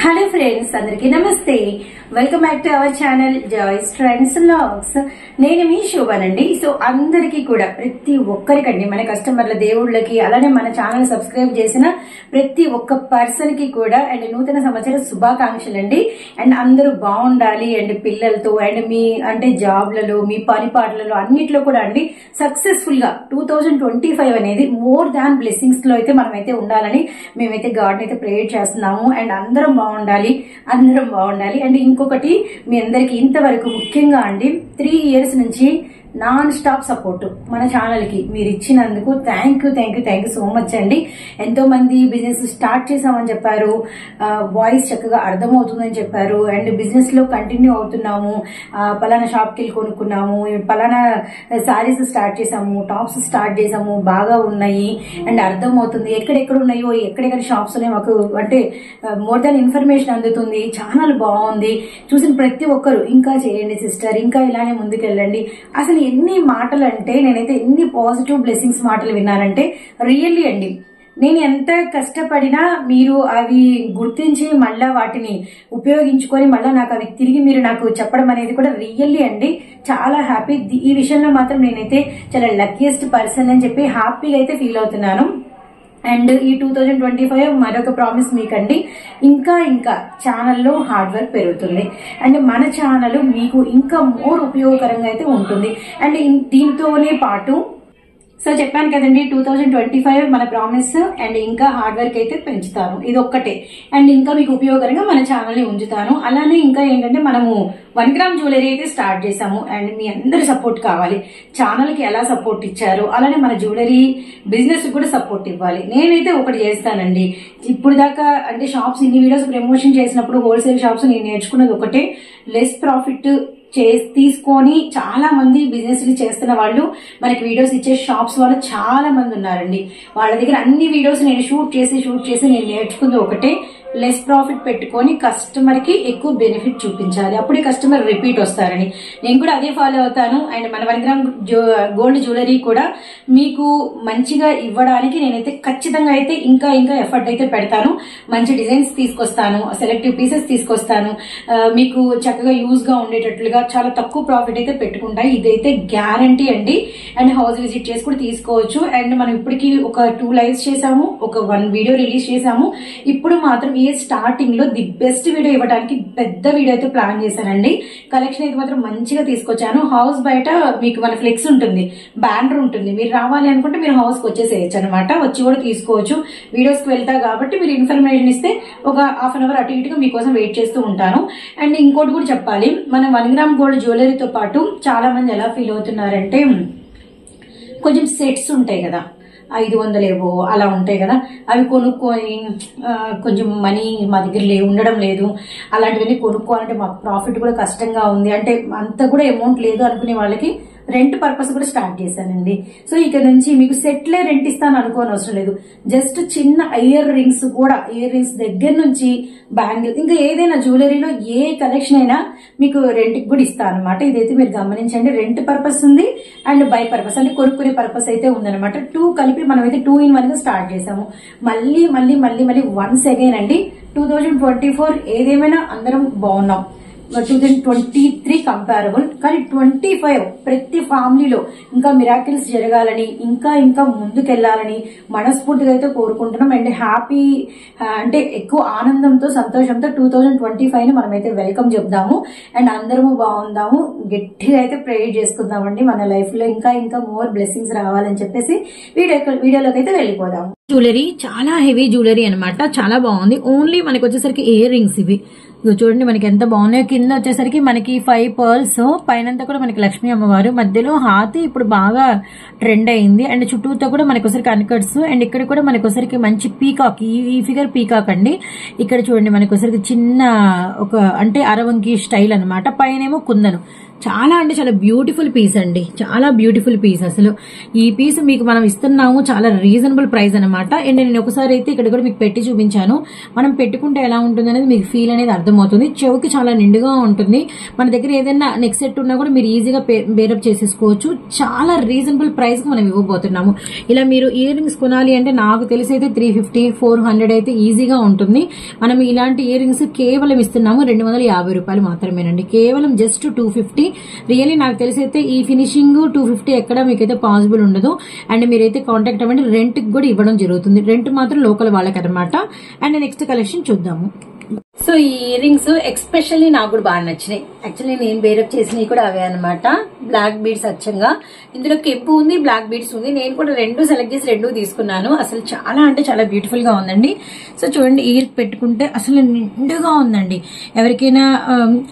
Hello friends, అందరికీ నమస్తే. Welcome back to our channel Joy's trends vlogs. నేను మీ శోభానండి. సో అందరికీ కూడా ప్రతి ఒక్కరికండి, మన కస్టమర్ల, దేవుళ్ళకి, అలానే మన ఛానల్ సబ్స్క్రైబ్ చేసిన ప్రతి ఒక్క పర్సన్ కి కూడా అండ్ నూతన సంవత్సర శుభాకాంక్షలు అండి. అండ్ అందరూ బాగుండాలి అండ్ పిల్లలతో అండ్ మీ అంటే జాబ్లలో, మీ పని పాటలలో అన్నిట్లో కూడా అండి సక్సెస్ఫుల్ గా 2025 అనేది మోర్ దాన్ బ్లెస్సింగ్స్ లో అయితే మనమైతే ఉండాలని మేమైతే గాడ్ అయితే ప్రేయర్ చేస్తున్నాము. అండ్ అందరం బాగుండాలి అండ్ ఇంకొకటి, మీ అందరికి ఇంతవరకు ముఖ్యంగా అండి 3 years నుంచి నాన్ స్టాప్ సపోర్ట్ మన ఛానల్ కి మీరు ఇచ్చినందుకు థ్యాంక్ యూ సో మచ్ అండి. ఎంతో మంది బిజినెస్ స్టార్ట్ చేసామని చెప్పారు, వాయిస్ చక్కగా అర్థమవుతుందని చెప్పారు, అండ్ బిజినెస్ లో కంటిన్యూ అవుతున్నాము, పలానా షాప్ కి వెళ్ళి కొనుక్కున్నాము, పలానా శారీస్ స్టార్ట్ చేసాము, టాప్స్ స్టార్ట్ చేసాము, బాగా ఉన్నాయి అండ్ అర్థమవుతుంది, ఎక్కడెక్కడ ఉన్నాయో ఎక్కడెక్కడ షాప్స్ ఉన్నాయి మాకు అంటే మోర్ దాన్ ఇన్ఫర్మేషన్ అందుతుంది, ఛానల్ బాగుంది, చూసిన ప్రతి ఒక్కరు ఇంకా చేయండి సిస్టర్, ఇంకా ఇలానే ముందుకెళ్ళండి. అసలు ఎన్ని మాటలు అంటే, నేనైతే ఎన్ని పాజిటివ్ బ్లెస్సింగ్స్ మాటలు విన్నానంటే రియల్లీ అండి. నేను ఎంత కష్టపడినా మీరు అవి గుర్తించి మళ్ళా వాటిని ఉపయోగించుకొని మళ్ళా నాకు అవి తిరిగి మీరు నాకు చెప్పడం అనేది కూడా రియల్లీ అండి చాలా హ్యాపీ. ఈ విషయంలో మాత్రం నేనైతే చాలా లక్కీయెస్ట్ పర్సన్ అని చెప్పి హ్యాపీగా అయితే ఫీల్ అవుతున్నాను. అండ్ ఈ 2025 మరొక ప్రామిస్ మీకండి, ఇంకా ఛానల్లో హార్డ్ వర్క్ పెరుగుతుంది అండ్ మన ఛానల్ మీకు ఇంకా మోర్ ఉపయోగకరంగా అయితే ఉంటుంది. అండ్ దీంతోనే పాటు సో చెప్పాను కదండి 2025 మన ప్రామిస్ అండ్ ఇంకా హార్డ్ వర్క్ అయితే పెంచుతాను, ఇది ఒక్కటే. అండ్ ఇంకా మీకు ఉపయోగకరంగా మన ఛానల్ ని ఉంచుతాను. అలానే ఇంకా ఏంటంటే మనము 1 gram జ్యువెలరీ అయితే స్టార్ట్ చేసాము అండ్ మీ అందరి సపోర్ట్ కావాలి. ఛానల్ కి ఎలా సపోర్ట్ ఇచ్చారు అలానే మన జ్యువెలరీ బిజినెస్ కూడా సపోర్ట్ ఇవ్వాలి. నేనైతే ఒకటి చేస్తానండి, ఇప్పుడు దాకా అంటే షాప్స్ ఇన్ని వీడియోస్ ప్రమోషన్ చేసినప్పుడు హోల్సేల్ షాప్స్ నేను నేర్చుకున్నది ఒకటే, లెస్ ప్రాఫిట్ తీసుకొని చాలా మంది బిజినెస్ చేస్తున్న వాళ్ళు మనకి వీడియోస్ ఇచ్చే షాప్స్ వాళ్ళు చాలా మంది ఉన్నారండి. వాళ్ళ దగ్గర అన్ని వీడియోస్ నేను షూట్ చేసి నేను నేర్చుకుంది ఒకటే, లెస్ ప్రాఫిట్ పెట్టుకొని కస్టమర్ కి ఎక్కువ బెనిఫిట్ చూపించాలి, అప్పుడే కస్టమర్ రిపీట్ వస్తారని. నేను కూడా అదే ఫాలో అవుతాను. అండ్ మన 1 gram గోల్డ్ జ్యువెలరీ కూడా మీకు మంచిగా ఇవ్వడానికి నేనైతే ఖచ్చితంగా అయితే ఇంకా ఎఫర్ట్ అయితే పెడతాను. మంచి డిజైన్స్ తీసుకొస్తాను, సెలెక్టివ్ పీసెస్ తీసుకొస్తాను, మీకు చక్కగా యూజ్ గా ఉండేటట్లుగా చాలా తక్కువ ప్రాఫిట్ అయితే పెట్టుకుంటాయి, ఇదైతే గ్యారంటీ అండి. అండ్ హౌస్ విజిట్ చేసి కూడా తీసుకోవచ్చు. అండ్ మనం ఇప్పటికి ఒక 2 lives చేసాము, ఒక 1 వీడియో రిలీజ్ చేసాము. ఇప్పుడు మాత్రం ఈ స్టార్టింగ్ లో ది బెస్ట్ వీడియో ఇవ్వడానికి పెద్ద వీడియో అయితే ప్లాన్ చేశానండి. కలెక్షన్ అయితే మాత్రం మంచిగా తీసుకొచ్చాను. హౌస్ బయట మీకు మన ఫ్లెక్స్ ఉంటుంది, బ్యానర్ ఉంటుంది, మీరు రావాలి అనుకుంటే మీరు హౌస్ కి వచ్చేసేయచ్చు అనమాట, వచ్చి కూడా తీసుకోవచ్చు. వీడియోస్ కి వెళ్తా కాబట్టి మీరు ఇన్ఫర్మేషన్ ఇస్తే ఒక హాఫ్ అన్ అవర్ అటు ఇటుగా మీకోసం వెయిట్ చేస్తూ ఉంటాను. అండ్ ఇంకోటి కూడా చెప్పాలి, మనం 1 gram గోల్డ్ జ్యువెలరీతో పాటు చాలా మంది ఎలా ఫీల్ అవుతున్నారంటే, కొంచెం సెట్స్ ఉంటాయి కదా 500 ఏవో అలా ఉంటాయి కదా, అవి కొనుక్కొని కొంచెం మనీ మా దగ్గర ఉండడం లేదు, అలాంటివన్నీ కొనుక్కోవాలంటే మాకు ప్రాఫిట్ కూడా కష్టంగా ఉంది అంటే అంత కూడా అమౌంట్ లేదు అనుకునే వాళ్ళకి రెంట్ పర్పస్ కూడా స్టార్ట్ చేశానండి. సో ఇక్కడ నుంచి మీకు సెట్లే రెంట్ ఇస్తాను అనుకోని అవసరం లేదు, జస్ట్ చిన్న ఇయర్ రింగ్స్ దగ్గర నుంచి బ్యాంగిల్, ఇంకా ఏదైనా జ్యువెలరీలో ఏ కలెక్షన్ అయినా మీకు రెంట్ కూడా ఇస్తాను అనమాట. ఇదైతే మీరు గమనించండి, రెంట్ పర్పస్ ఉంది అండ్ బై పర్పస్ అంటే కొనుక్కునే పర్పస్ అయితే ఉందన్నమాట. 2 కలిపి మనం అయితే 2 in 1 గా స్టార్ట్ చేసాము. మళ్ళీ వన్స్ అగైన్ అండి 2024 ఏదేమైనా అందరం బాగున్నాం, 2023 కంపారబుల్, కానీ 25 ప్రతి ఫ్యామిలీలో ఇంకా మిరాకిల్స్ జరగాలని ఇంకా ముందుకెళ్లాలని మనస్ఫూర్తిగా అయితే కోరుకుంటున్నాం. అండ్ హ్యాపీ అంటే ఎక్కువ ఆనందంతో సంతోషంతో 2025 ని మనమైతే వెల్కమ్ చెప్దాము అండ్ అందరము బాగుందాము, గట్టిగా అయితే ప్రేయర్ చేసుకుందామండి. మన లైఫ్ లో ఇంకా మోర్ బ్లెస్సింగ్స్ రావాలని చెప్పేసి వీడియోలోకి అయితే వెళ్ళిపోదాము. జ్యువెలరీ చాలా హెవీ జ్యువెలరీ అనమాట, చాలా బాగుంది. ఓన్లీ మనకి వచ్చేసరికి ఇయర్ రింగ్స్ ఇవి చూడండి మనకి ఎంత బాగున్నాయో. కింద వచ్చేసరికి మనకి 5 pearls, పైనంతా కూడా మనకి లక్ష్మీ అమ్మవారు, మధ్యలో హాతి ఇప్పుడు బాగా ట్రెండ్ అయింది. అండ్ చుట్టూతో కూడా మనకి ఒకసారికి అన్కట్స్, అండ్ ఇక్కడ కూడా మనకి ఒకసారికి మంచి పీకాక్, ఈ ఫిగర్ పీకాక్ అండి. ఇక్కడ చూడండి మనకి ఒకసారికి చిన్న ఒక అంటే అరవంకి స్టైల్ అనమాట, పైనేమో కుందను చాలా అంటే చాలా బ్యూటిఫుల్ పీస్ అండి, చాలా బ్యూటిఫుల్ పీస్. అసలు ఈ పీస్ మీకు మనం ఇస్తున్నాము చాలా రీజనబుల్ ప్రైస్ అనమాట. అండ్ నేను ఒకసారి అయితే ఇక్కడ కూడా మీకు పెట్టి చూపించాను. మనం పెట్టుకుంటే ఎలా ఉంటుంది అనేది మీకు ఫీల్ అనేది అర్థమవుతుంది. చెవుకి చాలా నిండుగా ఉంటుంది. మన దగ్గర ఏదైనా నెక్ సెట్ ఉన్నా కూడా మీరు ఈజీగా బేరప్ చేసేసుకోవచ్చు. చాలా రీజనబుల్ ప్రైస్ కి మనం ఇవ్వబోతున్నాము. ఇలా మీరు ఇయర్ రింగ్స్ కొనాలి అంటే నాకు తెలిసి అయితే 350-400 అయితే ఈజీగా ఉంటుంది. మనం ఇలాంటి ఇయర్ రింగ్స్ కేవలం ఇస్తున్నాము 250 రూపాయలు మాత్రమేనండి. కేవలం జస్ట్ 250. రియల్లీ నాకు తెలిసి అయితే ఈ ఫినిషింగ్ 250 ఎక్కడ మీకైతే పాసిబుల్ ఉండదు. అండ్ మీరైతే కాంటాక్ట్ అవ్వండి. రెంట్ కి కూడా ఇవ్వడం జరుగుతుంది. రెంట్ మాత్రం లోకల్ వాళ్ళకి అనమాట. అండ్ నెక్స్ట్ కలెక్షన్ చూద్దాము. సో ఈ ఇయర్ రింగ్స్ ఎక్స్పెషల్లీ నాకు కూడా బాగా నచ్చినాయి. యాక్చువల్లీ నేను బేరప్ చేసినవి కూడా అవే అనమాట. బ్లాక్ బీడ్స్ అచ్చంగా, ఇందులో కెంపు ఉంది, బ్లాక్ బీడ్స్ ఉంది. నేను కూడా రెండు సెలెక్ట్ చేసి రెండు తీసుకున్నాను. అసలు చాలా అంటే చాలా బ్యూటిఫుల్ గా ఉందండి. సో చూడండి, ఇయర్ పెట్టుకుంటే అసలు నిండుగా ఉందండి. ఎవరికైనా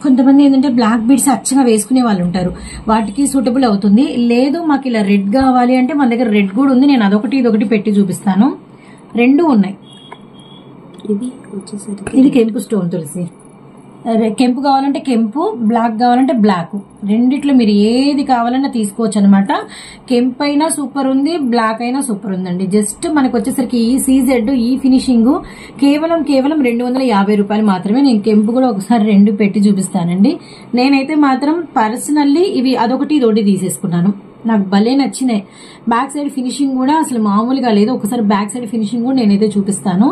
కొంతమంది ఏంటంటే బ్లాక్ బీడ్స్ అచ్చంగా వేసుకునే వాళ్ళు ఉంటారు, వాటికి సూటబుల్ అవుతుంది. లేదు మాకు ఇలా రెడ్ కావాలి అంటే మన దగ్గర రెడ్ కూడా ఉంది. నేను అదొకటి ఇదొకటి పెట్టి చూపిస్తాను. రెండు ఉన్నాయి. ఇది కెంపు స్టోన్ తులసి. కెంపు కావాలంటే కెంపు, బ్లాక్ కావాలంటే బ్లాక్. రెండిట్లో మీరు ఏది కావాలన్నా తీసుకోవచ్చు అనమాట. కెంపు అయినా సూపర్ ఉంది, బ్లాక్ అయినా సూపర్ ఉందండి. జస్ట్ మనకు వచ్చేసరికి ఈ సీజెడ్ ఈ ఫినిషింగ్ కేవలం 250 రూపాయలు మాత్రమే. నేను కెంపు కూడా ఒకసారి రెండు పెట్టి చూపిస్తానండి. నేనైతే మాత్రం పర్సనల్లీ ఇవి అదొకటి ఇదొకటి తీసేసుకున్నాను. నాకు భలే నచ్చినాయి. బ్యాక్ సైడ్ ఫినిషింగ్ కూడా అసలు మామూలుగా లేదు. ఒకసారి బ్యాక్ సైడ్ ఫినిషింగ్ కూడా నేనైతే చూపిస్తాను.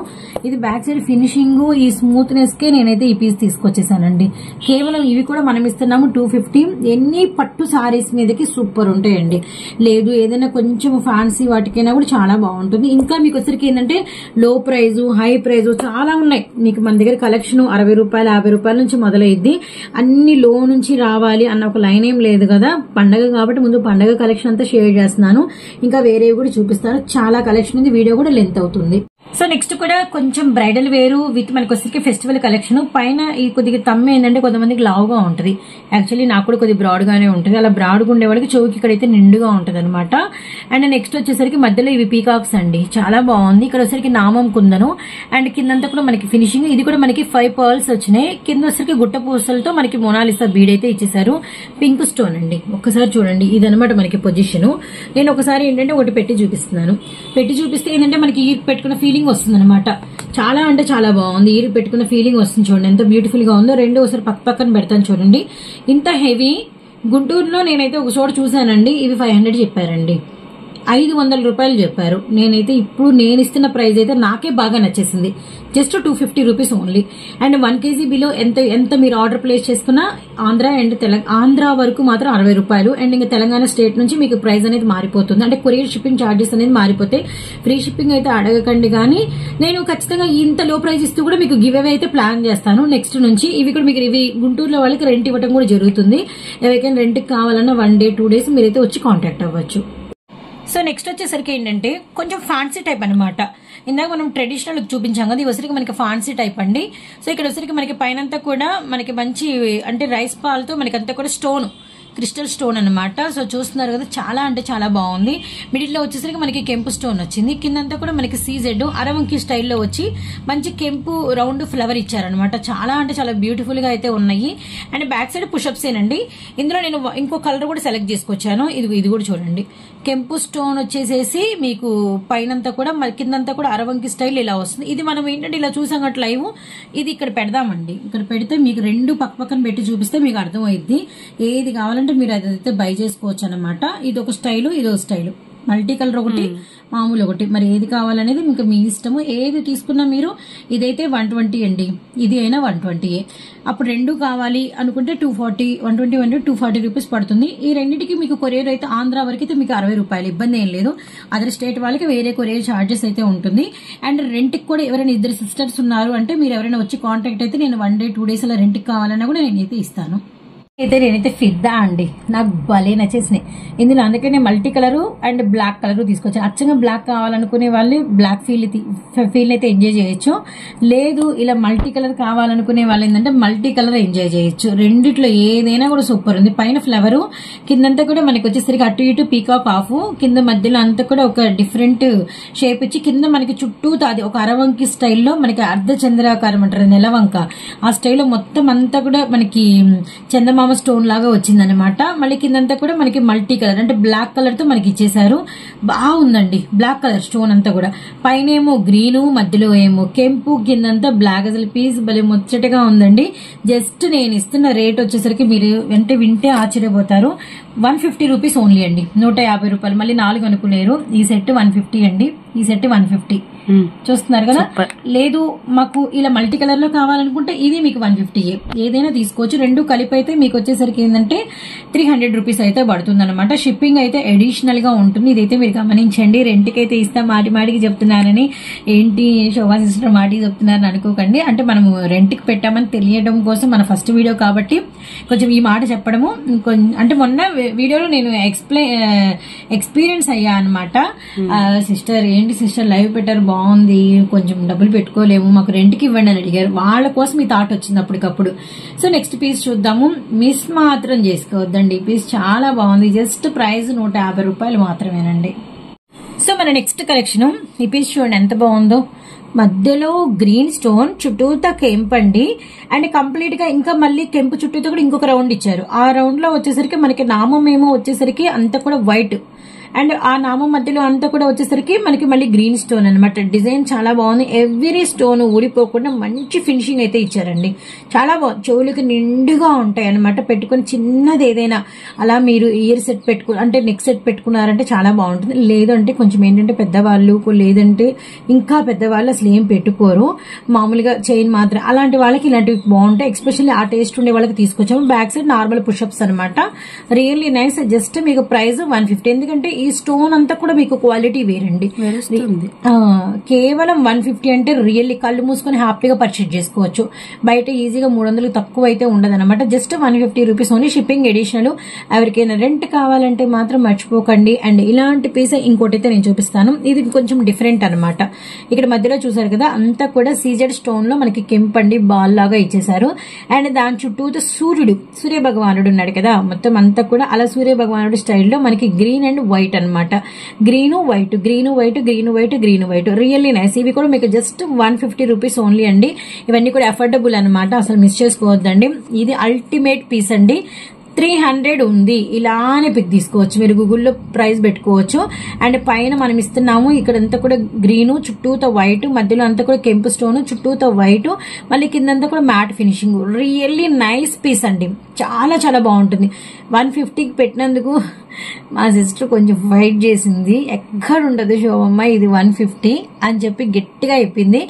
ఇది బ్యాక్ సైడ్ ఫినిషింగ్, ఈ స్మూత్నెస్ కే నేనైతే ఈ పీస్ తీసుకొచ్చేసానండి. కేవలం ఇవి కూడా మనం ఇస్తున్నాము 250. ఎన్ని పట్టు సారీస్ మీదకి సూపర్ ఉంటాయండి. లేదు ఏదైనా కొంచెం ఫ్యాన్సీ వాటికైనా కూడా చాలా బాగుంటుంది. ఇంకా మీకు వచ్చరికి ఏంటంటే లో ప్రైజ్, హై ప్రైజ్ చాలా ఉన్నాయి. మీకు మన దగ్గర కలెక్షన్ 60 రూపాయలు 50 రూపాయల నుంచి మొదలైద్ది. అన్ని లో నుంచి రావాలి అన్న ఒక లైన్ ఏం లేదు కదా. పండగ కాబట్టి ముందు పండగ కలెక్షన్ అంతా షేర్ చేస్తున్నాను. ఇంకా వేరేవి కూడా చూపిస్తాను. చాలా కలెక్షన్ ఉంది. వీడియో కూడా లెంత్ అవుతుంది. సో నెక్స్ట్ కూడా కొంచెం బ్రైడల్ వేరు విత్ మనకి వచ్చరికి ఫెస్టివల్ కలెక్షన్. పైన ఈ కొద్దిగా తమ్మ ఏంటంటే కొంతమందికి లావుగా ఉంటుంది. యాక్చువల్లీ నాకు కూడా కొద్దిగా బ్రాడ్ గానే ఉంటుంది. అలా బ్రాడ్గా ఉండే వాళ్ళకి చౌకి ఇక్కడైతే నిండుగా ఉంటుంది అనమాట. అండ్ నెక్స్ట్ వచ్చేసరికి మధ్యలో ఇవి పీకాక్స్ అండి, చాలా బాగుంది. ఇక్కడ వచ్చరికి నామం కుందను. అండ్ కిందంతా కూడా మనకి ఫినిషింగ్. ఇది కూడా మనకి 5 పర్ల్స్ వచ్చినాయి. కింద వచ్చరికి గుట్ట పూసలతో మనకి మోనాలిసా బీడ్ అయితే ఇచ్చేసారు. పింక్ స్టోన్ అండి. ఒక్కసారి చూడండి, ఇదనమాట మనకి పొజిషన్. నేను ఒకసారి ఏంటంటే ఒకటి పెట్టి చూపిస్తున్నాను. పెట్టి చూపిస్తే ఏంటంటే మనకి ఈ పెట్టుకున్న ఫీలింగ్ వస్తుంది అనమాట. చాలా అంటే చాలా బాగుంది. ఈరు పెట్టుకున్న ఫీలింగ్ వస్తుంది. చూడండి ఎంత బ్యూటిఫుల్ గా ఉందో. రెండు ఒకసారి పక్కన పెడతాను చూడండి. ఇంత హెవీ గుంటూరులో నేనైతే ఒక చోట చూసానండి. ఇవి 500 చెప్పారండి. 500 రూపాయలు చెప్పారు. నేనైతే ఇప్పుడు నేను ఇస్తున్న ప్రైస్ అయితే నాకే బాగా నచ్చేసింది. Just 250 rupees only. And 1 kg below ఎంత మీరు ఆర్డర్ ప్లేస్ చేసుకున్నా ఆంధ్ర అండ్ ఆంధ్ర వరకు మాత్రం 60 రూపాయలు. అండ్ ఇంకా తెలంగాణ స్టేట్ నుంచి మీకు ప్రైస్ అనేది మారిపోతుంది. అంటే కొరియర్ షిప్పింగ్ ఛార్జెస్ అనేది మారిపోతాయి. ఫ్రీ షిప్పింగ్ అయితే అడగకండి. కానీ నేను ఖచ్చితంగా ఇంత లో ప్రైస్ ఇస్తూ కూడా మీకు గివ్ అవే అయితే ప్లాన్ చేస్తాను నెక్స్ట్ నుంచి. ఇవి కూడా మీకు ఇవి గుంటూరులో వాళ్ళకి రెంట్ ఇవ్వడం కూడా జరుగుతుంది. ఎవరికైనా రెంట్ కావాలన్నా 1 day 2 days మీరైతే వచ్చి కాంటాక్ట్ అవ్వచ్చు. సో నెక్స్ట్ వచ్చేసరికి ఏంటంటే కొంచెం ఫ్యాన్సీ టైప్ అనమాట. ఇందాక మనం ట్రెడిషనల్ చూపించాం కదా, ఇవసరికి మనకి ఫ్యాన్సీ టైప్ అండి. సో ఇక్కడ వచ్చరికి మనకి పైనంతా కూడా మనకి మంచి అంటే రైస్ పాలతో మనకి అంతా కూడా స్టోన్, క్రిస్టల్ స్టోన్ అనమాట. సో చూస్తున్నారు కదా, చాలా అంటే చాలా బాగుంది. మిడిల్ లో వచ్చేసరికి మనకి కెంపు స్టోన్ వచ్చింది. కిందంతా కూడా మనకి సీజెడ్ అరవంకి స్టైల్లో వచ్చి మంచి కెంపు రౌండ్ ఫ్లవర్ ఇచ్చారనమాట. చాలా అంటే చాలా బ్యూటిఫుల్ గా అయితే ఉన్నాయి. అండ్ బ్యాక్ సైడ్ పుషప్స్ ఏనండి. ఇందులో నేను ఇంకో కలర్ కూడా సెలెక్ట్ చేసుకొచ్చాను. ఇది కూడా చూడండి, కెంపు స్టోన్ వచ్చేసేసి మీకు పైనంతా కూడా కిందంతా కూడా అరవంకి స్టైల్ ఇలా వస్తుంది. ఇది మనం ఏంటంటే ఇలా చూసాం కాబట్టి లైవ్ ఇది ఇక్కడ పెడదామండి. ఇక్కడ పెడితే మీకు రెండు పక్కన పెట్టి చూపిస్తే మీకు అర్థమైద్ది. ఏది కావాలంటే మీరు అదైతే బై చేసుకోవచ్చు అనమాట. ఇది ఒక స్టైలు, ఇది ఒక స్టైలు, మల్టీ కలర్ ఒకటి, మామూలు ఒకటి. మరి ఏది కావాలనేది మీకు మీ ఇష్టము. ఏది తీసుకున్నా మీరు ఇదైతే 120 అండి, ఇది అయినా 120. అప్పుడు రెండు కావాలి అనుకుంటే 240, 120 240 రూపీస్ పడుతుంది. ఈ రెండింటికి మీకు కొరియర్ అయితే ఆంధ్ర వరకు అయితే మీకు 60 రూపాయలు, ఇబ్బంది ఏం లేదు. అదర్ స్టేట్ వాళ్ళకి వేరే కొరియర్ ఛార్జెస్ అయితే ఉంటుంది. అండ్ రెంట్ కి కూడా ఎవరైనా ఇద్దరు సిస్టర్స్ ఉన్నారు అంటే మీరు ఎవరైనా వచ్చి కాంటాక్ట్ అయితే నేను 1 day 2 days అలా రెంట్ కి కావాలన్నా కూడా నేనైతే ఇస్తాను. నేనైతే ఫిదా అండి, నాకు భలే నచ్చేసినాయి ఇందులో. అందుకే నేను multi colour and black colour తీసుకొచ్చాను. అచ్చంగా బ్లాక్ కావాలనుకునే వాళ్ళు బ్లాక్ ఫీల్ అయితే ఎంజాయ్ చేయొచ్చు. లేదు ఇలా మల్టీ కలర్ కావాలనుకునే వాళ్ళు ఏంటంటే మల్టీ కలర్ ఎంజాయ్ చేయొచ్చు. రెండిట్లో ఏదైనా కూడా సూపర్ ఉంది. పైన ఫ్లవర్, కిందంతా కూడా మనకి వచ్చేసరికి అటు ఇటు పీకాక్ ఆఫ్, కింద మధ్యలో అంతా కూడా ఒక డిఫరెంట్ షేప్ ఇచ్చి కింద మనకి చుట్టూ అది ఒక అరవంకి స్టైల్లో మనకి అర్ధ చంద్రాకారం అంటారు, నెలవంక ఆ స్టైల్లో మొత్తం అంతా కూడా మనకి చందమా చందమామ స్టోన్ లాగా వచ్చిందనమాట. మళ్ళీ కిందంతా కూడా మనకి మల్టీ కలర్ అంటే బ్లాక్ కలర్ తో మనకి ఇచ్చేసారు. బాగుందండి బ్లాక్ కలర్ స్టోన్ అంతా కూడా. పైన ఏమో గ్రీను, మధ్యలో ఏమో కెంపు, కిందంతా బ్లాక్. అసలు పీస్ భలే ముచ్చటగా ఉందండి. జస్ట్ నేను ఇస్తున్న రేట్ వచ్చేసరికి మీరు వింటే ఆశ్చర్యపోతారు. 150 రూపీస్ ఓన్లీ అండి. 150 రూపాయలు. మళ్ళీ 4 అనుకునేరు. ఈ సెట్ 150 అండి. ఈ సెట్ 150 చూస్తున్నారు కదా. లేదు మాకు ఇలా మల్టీ కలర్ లో కావాలనుకుంటే ఇది మీకు 150. ఏదైనా తీసుకోవచ్చు. రెండు కలిపి అయితే మీకు వచ్చేసరికి ఏంటంటే 300 రూపీస్ అయితే పడుతుంది అనమాట. షిప్పింగ్ అయితే అడిషనల్ గా ఉంటుంది. ఇదైతే మీరు గమనించండి. రెంట్కి అయితే ఇస్తాం మాటికి చెప్తున్నారని, ఏంటి శోభా సిస్టర్ మాటికి చెప్తున్నారని అనుకోకండి. అంటే మనము రెంట్కి పెట్టామని తెలియడం కోసం మన ఫస్ట్ వీడియో కాబట్టి కొంచెం ఈ మాట చెప్పడము. అంటే మొన్న వీడియోలో నేను ఎక్స్పీరియన్స్ అయ్యా అనమాట. సిస్టర్ ఏంటి సిస్టర్ లైవ్ పెట్టారు బాగుంది, కొంచెం డబ్బులు పెట్టుకోలేము, మాకు రెంట్కి ఇవ్వండి అని అడిగారు. వాళ్ళ కోసం ఈ థాట్ వచ్చింది అప్పటికప్పుడు. సో నెక్స్ట్ పీస్ చూద్దాము. మిస్ మాత్రం చేసుకోవద్దండి. ఈ పీస్ చాలా బాగుంది. జస్ట్ ప్రైస్ 150 రూపాయలు మాత్రమేనండి. సో మన నెక్స్ట్ కలెక్షన్ ఈ పీస్ చూడండి ఎంత బాగుందో. మధ్యలో గ్రీన్ స్టోన్, చుట్టూతా కెంపు అండి. అండ్ కంప్లీట్ గా ఇంకా మళ్ళీ కెంపు చుట్టూతో కూడా ఇంకొక రౌండ్ ఇచ్చారు. ఆ రౌండ్ లో వచ్చేసరికి మనకి నామం ఏమో వచ్చేసరికి అంతా కూడా వైట్. అండ్ ఆ నామం మధ్యలో అంతా కూడా వచ్చేసరికి మనకి మళ్ళీ గ్రీన్ స్టోన్ అనమాట. డిజైన్ చాలా బాగుంది. ఎవ్రీ స్టోన్ ఊడిపోకుండా మంచి ఫినిషింగ్ అయితే ఇచ్చారండి. చాలా బాగుంది. చెవులకి నిండుగా ఉంటాయి అనమాట. పెట్టుకుని చిన్నది ఏదైనా అలా మీరు ఇయర్ సెట్ అంటే నెక్ సెట్ పెట్టుకున్నారంటే చాలా బాగుంటుంది. లేదంటే కొంచెం ఏంటంటే పెద్దవాళ్ళు, లేదంటే ఇంకా పెద్దవాళ్ళు అసలు ఏం పెట్టుకోరు, మామూలుగా చైన్ మాత్రం, అలాంటి వాళ్ళకి ఇలాంటివి బాగుంటాయి. ఎస్పెషల్లీ ఆ టేస్ట్ ఉండే వాళ్ళకి తీసుకొచ్చాము. బ్యాక్ సైడ్ నార్మల్ పుషప్స్ అనమాట. Really nice. జస్ట్ మీకు ప్రైస్ 150. ఎందుకంటే ఈ స్టోన్ అంతా కూడా మీకు క్వాలిటీ వేరండి. కేవలం 150 అంటే రియల్లీ కళ్ళు మూసుకొని హ్యాపీగా పర్చేజ్ చేసుకోవచ్చు. బయట ఈజీగా 300 తక్కువ అయితే ఉండదు అనమాట. Just 150 rupees only. Shipping additional. ఎవరికైనా రెంట్ కావాలంటే మాత్రం మర్చిపోకండి. అండ్ ఇలాంటి పీస్ ఇంకోటి అయితే నేను చూపిస్తాను. ఇది కొంచెం డిఫరెంట్ అనమాట. ఇక్కడ మధ్యలో చూసారు కదా అంతా కూడా సీజెడ్ స్టోన్ లో మనకి కెంపండి బాల్ లాగా ఇచ్చేసారు. అండ్ దాని చుట్టూ సూర్య భగవానుడు ఉన్నాడు కదా, మొత్తం అంతా కూడా అలా సూర్య భగవానుడు స్టైల్లో మనకి గ్రీన్ అండ్ వైట్ అనమాట. Green white, green white, green white, green white. Really nice. ఇవి కూడా మీకు జస్ట్ 150 రూపీస్ ఓన్లీ అండి. ఇవన్నీ కూడా అఫోర్డబుల్ అనమాట. అసలు మిస్ చేసుకోవద్దండి. ఇది అల్టిమేట్ పీస్ అండి. 300 ఉంది. ఇలానే పిక్ తీసుకోవచ్చు. మీరు గూగుల్లో ప్రైస్ పెట్టుకోవచ్చు. అండ్ పైన మనం ఇస్తున్నాము ఇక్కడంతా కూడా గ్రీను, చుట్టూతో వైట్, మధ్యలో అంతా కూడా కెంపు స్టోన్, చుట్టూతో వైట్, మళ్ళీ కిందంతా కూడా matte finishing. Really nice piece అండి. చాలా చాలా బాగుంటుంది. 150కి పెట్టినందుకు మా సిస్టర్ కొంచెం ఫైట్ చేసింది. ఎక్కడుండదు శోభమ్మ ఇది 150 అని చెప్పి గట్టిగా చెప్పింది.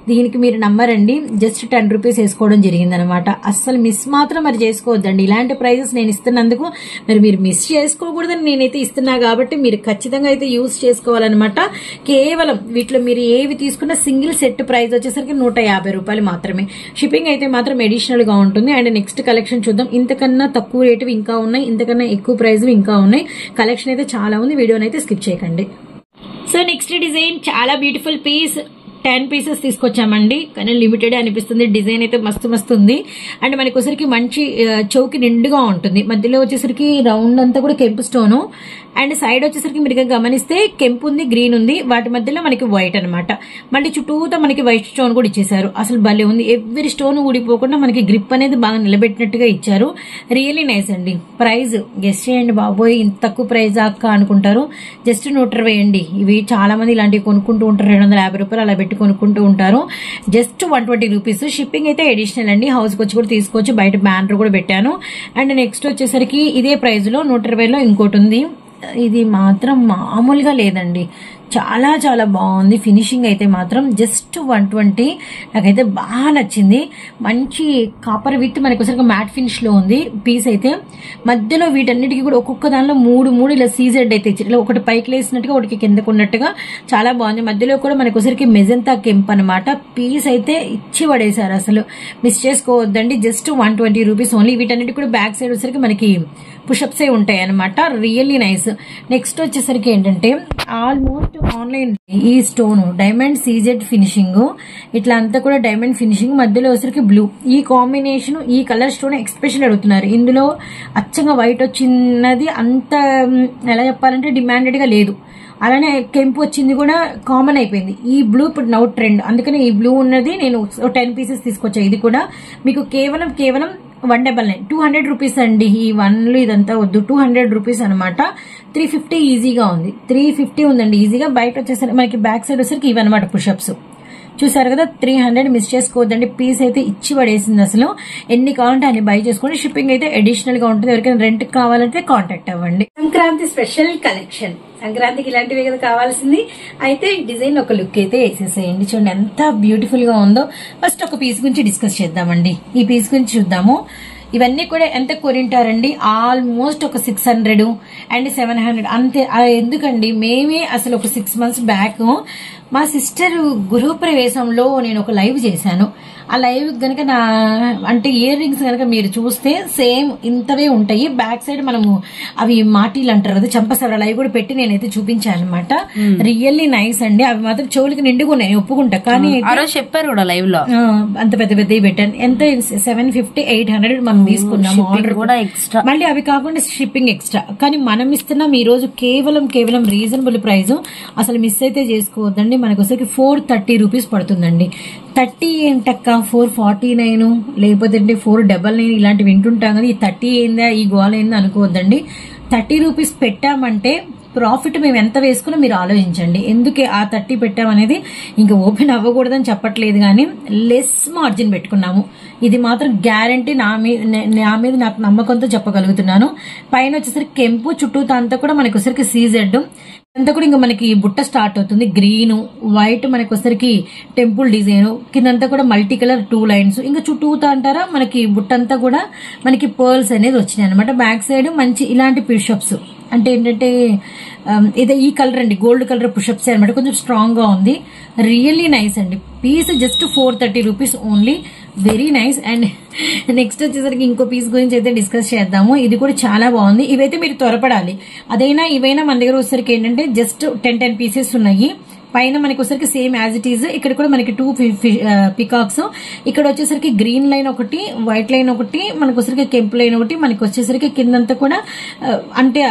దీనికి మీరు నమ్మరండి, జస్ట్ 10 రూపీస్ వేసుకోవడం జరిగింది అనమాట. అస్సలు మిస్ మాత్రం మరి చేసుకోవద్దండి. ఇలాంటి ప్రైజెస్ నేను ఇస్తున్నందుకు మరి మీరు మిస్ చేసుకోకూడదని నేనైతే ఇస్తున్నా కాబట్టి మీరు ఖచ్చితంగా అయితే యూజ్ చేసుకోవాలన్నమాట. కేవలం వీటిలో మీరు ఏవి తీసుకున్న సింగిల్ సెట్ ప్రైస్ వచ్చేసరికి 150 రూపాయలు మాత్రమే. షిప్పింగ్ అయితే మాత్రం అడిషనల్ గా ఉంటుంది. అండ్ నెక్స్ట్ కలెక్షన్ చూద్దాం. ఇంతకన్నా తక్కువ రేటు ఇంకా ఉన్నాయి, ఇంతకన్నా ఎక్కువ ప్రైస్ ఇంకా ఉన్నాయి. కలెక్షన్ అయితే చాలా ఉంది. వీడియోని అయితే స్కిప్ చేయకండి. సో నెక్స్ట్ డిజైన్ చాలా బ్యూటిఫుల్ పీస్. 10 పీసెస్ తీసుకొచ్చామండి, కానీ లిమిటెడ్ అనిపిస్తుంది. డిజైన్ అయితే మస్తు ఉంది. అండ్ మనకి వచ్చరికి మంచి చౌకి నిండుగా ఉంటుంది. మధ్యలో వచ్చేసరికి రౌండ్ అంతా కూడా కెంపు స్టోను. అండ్ సైడ్ వచ్చేసరికి మీరు గమనిస్తే కెంపు ఉంది, గ్రీన్ ఉంది, వాటి మధ్యలో మనకి వైట్ అనమాట. మళ్ళీ చుట్టూతో మనకి వైట్ స్టోన్ కూడా ఇచ్చేసారు. అసలు భలే ఉంది. ఎవ్రీ స్టోన్ ఊడిపోకుండా మనకి గ్రిప్ అనేది బాగా నిలబెట్టినట్టుగా ఇచ్చారు. రియల్లీ నైస్ అండి. ప్రైస్ గెస్ట్ చేయండి బాబోయ్, ఇంత తక్కువ ప్రైజ్ అక్క అనుకుంటారు. జస్ట్ 120 అండి. ఇవి చాలా మంది ఇలాంటివి కొనుక్కుంటూ ఉంటారు. 250 రూపాయలు అలా పెట్టి కొనుక్కుంటూ ఉంటారు. Just 120 rupees. షిప్పింగ్ అయితే అడిషనల్ అండి. హౌస్ కి వచ్చి కూడా తీసుకోవచ్చు. బయట బ్యానర్ కూడా పెట్టాను. అండ్ నెక్స్ట్ వచ్చేసరికి ఇదే ప్రైజ్ లో 120లో ఇంకోటి ఉంది. ఇది మాత్రం మామూలుగా లేదండి. చాలా చాలా బాగుంది. ఫినిషింగ్ అయితే మాత్రం జస్ట్ 120. నాకైతే బాగా నచ్చింది. మంచి కాపర్ విత్ మనకి ఒకసారి మ్యాట్ ఫినిష్ లో ఉంది పీస్ అయితే. మధ్యలో వీటన్నిటికీ కూడా ఒక్కొక్క దానిలో మూడు ఇలా సీజెడ్ అయితే ఇచ్చారు. ఇలా ఒకటి పైకి లేసినట్టుగా ఒకటి కిందకు ఉన్నట్టుగా చాలా బాగుంది. మధ్యలో కూడా మనకి ఒకసారికి మెజంతా కెంప్ అనమాట. పీస్ అయితే ఇచ్చి పడేశారు. అసలు మిస్ చేసుకోవద్దండి. Just 120 rupees only. వీటన్నిటి కూడా బ్యాక్ సైడ్ వచ్చేసరికి మనకి పుషప్స్ ఉంటాయి అనమాట. Really nice. నెక్స్ట్ వచ్చేసరికి ఏంటంటే ఆల్మోస్ట్ ఆన్లైన్ ఈ స్టోన్ డైమండ్ సీజెడ్ ఫినిషింగ్, ఇట్లా అంతా కూడా డైమండ్ ఫినిషింగ్, మధ్యలో వచ్చరికి బ్లూ. ఈ కాంబినేషన్ ఈ కలర్ స్టోన్ ఎక్స్పెషల్ అడుగుతున్నారు. ఇందులో అచ్చంగా వైట్ వచ్చినది అంత ఎలా చెప్పాలంటే డిమాండెడ్ గా లేదు. అలానే కెంపు వచ్చింది కూడా కామన్ అయిపోయింది. ఈ బ్లూ ఇప్పుడు నౌ ట్రెండ్, అందుకని ఈ బ్లూ ఉన్నది నేను 10 పీసెస్ తీసుకొచ్చా. ఇది కూడా మీకు కేవలం 199 200 రూపీస్ అండి. ఈ వన్లు ఇదంతా వద్దు, 200 రూపీస్ అనమాట. 350 ఈజీగా ఉంది, 350 ఉందండి ఈజీగా. బయట వచ్చేసరికి మనకి బ్యాక్ సైడ్ వచ్చేసరికి ఇవన్నమాట పుషప్స్. చూసారు కదా, 300 మిస్ చేసుకోవద్దండి. పీస్ అయితే ఇచ్చి పడేసింది అసలు. ఎన్ని కావాలంటే అన్ని బై చేసుకోండి. షిప్పింగ్ అయితే అడిషనల్ గా ఉంటుంది. ఎవరికైనా రెంట్ కావాలంటే కాంటాక్ట్ అవ్వండి. సంక్రాంతి స్పెషల్ కలెక్షన్, సంక్రాంతికి ఇలాంటివి కదా కావాల్సింది. అయితే డిజైన్ ఒక లుక్ అయితే వేసేసేయండి. చూడండి ఎంత బ్యూటిఫుల్ గా ఉందో. ఫస్ట్ ఒక పీస్ గురించి డిస్కస్ చేద్దామండి. ఈ పీస్ గురించి చూద్దాము. ఇవన్నీ కూడా ఎంత కొరింటారండి, ఆల్మోస్ట్ ఒక 600 అండ్ 700 అంతే. ఎందుకండి, మేమే అసలు ఒక 6 months బ్యాక్ మా సిస్టర్ గృహప్రవేశంలో నేను ఒక లైవ్ చేశాను. ఆ లైవ్ గనక నా అంటే ఇయర్ రింగ్స్ గనక మీరు చూస్తే సేమ్ ఇంతవే ఉంటాయి. బ్యాక్ సైడ్ మనము అవి మాటీలు అంటారు కదా, చంపసవరాలు, అవి కూడా పెట్టి నేనైతే చూపించాను అనమాట. రియల్లీ నైస్ అండి. అవి మాత్రం చెవులకి నిండుగా ఉన్నాయి, ఒప్పుకుంటా. కానీ చెప్పారు కూడా లైవ్ లో అంత పెద్ద పెద్దవి పెట్టాను. ఎంత 750 800 మనం తీసుకున్నాము ఆర్డర్ కూడా ఎక్స్ట్రా. మళ్ళీ అవి కాకుండా షిప్పింగ్ ఎక్స్ట్రా. కానీ మనం ఇస్తున్నాం ఈ రోజు కేవలం రీజనబుల్ ప్రైస్. అసలు మిస్ అయితే చేసుకోవద్దండి. మనకు వచ్చేసరికి 430 రూపీస్ పడుతుందండి. 30 ఏంటక్క 449 లేకపోతే 499 ఇలాంటివి వింటుంటాం కదా. ఈ 30 ఏందా, ఈ గోల ఏందా అనుకోవద్దండి. 30 రూపీస్ పెట్టామంటే ప్రాఫిట్ మేము ఎంత వేసుకున్నా మీరు ఆలోచించండి. ఎందుకే ఆ 30 పెట్టామనేది ఇంకా ఓపెన్ అవ్వకూడదని చెప్పట్లేదు, కానీ లెస్ మార్జిన్ పెట్టుకున్నాము. ఇది మాత్రం గ్యారంటీ. నా మీద నాకు నమ్మకంతో చెప్పగలుగుతున్నాను. పైన వచ్చేసరికి కెంపు, చుట్టూతో అంతా కూడా మనకి వచ్చేసరికి సీజెడ్ అంతా కూడా ఇంకా మనకి బుట్ట స్టార్ట్ అవుతుంది. గ్రీన్ వైట్ మనకి వచ్చేసరికి టెంపుల్ డిజైన్, కిందంతా కూడా మల్టీ కలర్ 2 లైన్స్. ఇంకా చుట్టూతా అంటారా మనకి బుట్టంతా కూడా మనకి పర్ల్స్ అనేది వచ్చినాయి అనమాట. బ్యాక్ సైడ్ మంచి ఇలాంటి పుషప్స్ అంటే ఏంటంటే ఇదే ఈ కలర్ అండి, గోల్డ్ కలర్ పుషప్స్ అనమాట. కొంచెం స్ట్రాంగ్ గా ఉంది. రియల్లీ నైస్ అండి. Piece just 430 rupees only. Very nice. And next వచ్చేసరికి ఇంకో పీస్ గురించి అయితే డిస్కస్ చేద్దాము. ఇది కూడా చాలా బాగుంది. ఇవైతే మీరు త్వరపడాలి. అదైనా ఇవైనా మన దగ్గర వచ్చేసరికి ఏంటంటే జస్ట్ 10 పీసెస్ ఉన్నాయి. పైన మనకి వచ్చేసరికి సేమ్ యాజ్ ఇట్ ఈజ్. ఇక్కడ కూడా మనకి 2 పికాక్స్. ఇక్కడ వచ్చేసరికి గ్రీన్ లైన్ ఒకటి, వైట్ లైన్ ఒకటి, మనకు వచ్చేసరికి కెంపు లైన్ ఒకటి, మనకి వచ్చేసరికి కిందంతా కూడా అంటే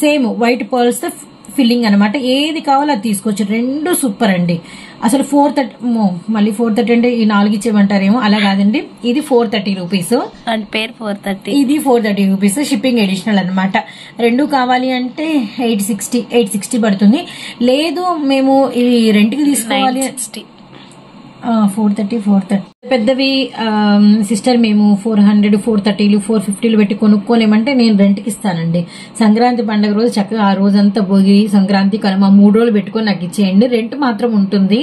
సేమ్ వైట్ పర్ల్స్ తో ఫిల్లింగ్ అనమాట. ఏది కావాలో అది తీసుకోవచ్చు. రెండు సూపర్ అండి. అసలు 430 మళ్ళీ 430 అంటే ఈ 4 ఇచ్చేయమంటారేమో, అలా కాదండి. ఇది 430 రూపీస్. పేరు 430, ఇది 430 రూపీస్. షిప్పింగ్ అడిషనల్ అనమాట. రెండు కావాలి అంటే 860 పడుతుంది. లేదు మేము ఇది రెంట్ కి తీసుకోవాలి 430 పెద్దవి సిస్టర్ మేము 400 430 450 పెట్టి కొనుక్కోలేమంటే నేను రెంట్కి ఇస్తానండి. సంక్రాంతి పండుగ రోజు చక్కగా ఆ రోజంతా భోగి, సంక్రాంతి, కనుమ 3 రోజులు పెట్టుకొని నాకు ఇచ్చేయండి. రెంట్ మాత్రం ఉంటుంది,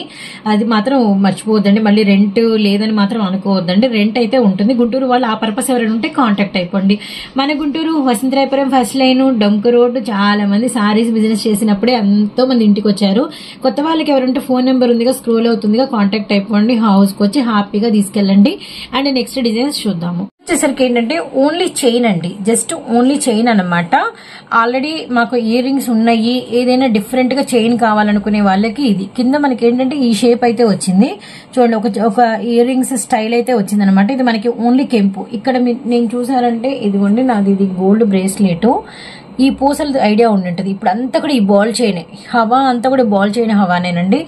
అది మాత్రం మర్చిపోవద్దండి. మళ్ళీ రెంట్ లేదని మాత్రం అనుకోవద్దండి. రెంట్ అయితే ఉంటుంది. గుంటూరు వాళ్ళు ఆ పర్పస్ ఎవరైనా ఉంటే కాంటాక్ట్ అయిపోండి. మన గుంటూరు వసంతరాయపురం ఫస్ట్ లైన్ డొంక రోడ్ చాలా మంది సారీస్ బిజినెస్ చేసినప్పుడే ఎంతో మంది ఇంటికి వచ్చారు. కొత్త వాళ్ళకి ఎవరంటే ఫోన్ నెంబర్ ఉందిగా, స్క్రోల్ అవుతుందిగా, కాంటాక్ట్ అయిపోండి. హౌస్ కి వచ్చి హ్యాపీగా తీసుకెళ్ళండి. అండ్ నెక్స్ట్ డిజైన్స్ చూద్దాము. వచ్చేసరికి ఏంటంటే ఓన్లీ చైన్ అండి, జస్ట్ ఓన్లీ చైన్ అన్నమాట. ఆల్రెడీ మాకు ఇయర్ రింగ్స్ ఉన్నాయి. ఏదైనా డిఫరెంట్ గా చైన్ కావాలనుకునే వాళ్ళకి ఇది. కింద మనకి ఏంటంటే ఈ షేప్ అయితే వచ్చింది చూడండి. ఒక ఇయర్ రింగ్స్ స్టైల్ అయితే వచ్చింది అనమాట. ఇది మనకి ఓన్లీ కెంపు. ఇక్కడ నేను చూసారంటే ఇదిగోండి, నాది ఇది గోల్డ్ బ్రేస్లెట్. ఈ పూసలు ఐడియా ఉండింటది. ఇప్పుడు అంతా కూడా ఈ బాల్ చైన్ హవా, అంతా కూడా బాల్ చైన్ హవానేనండి.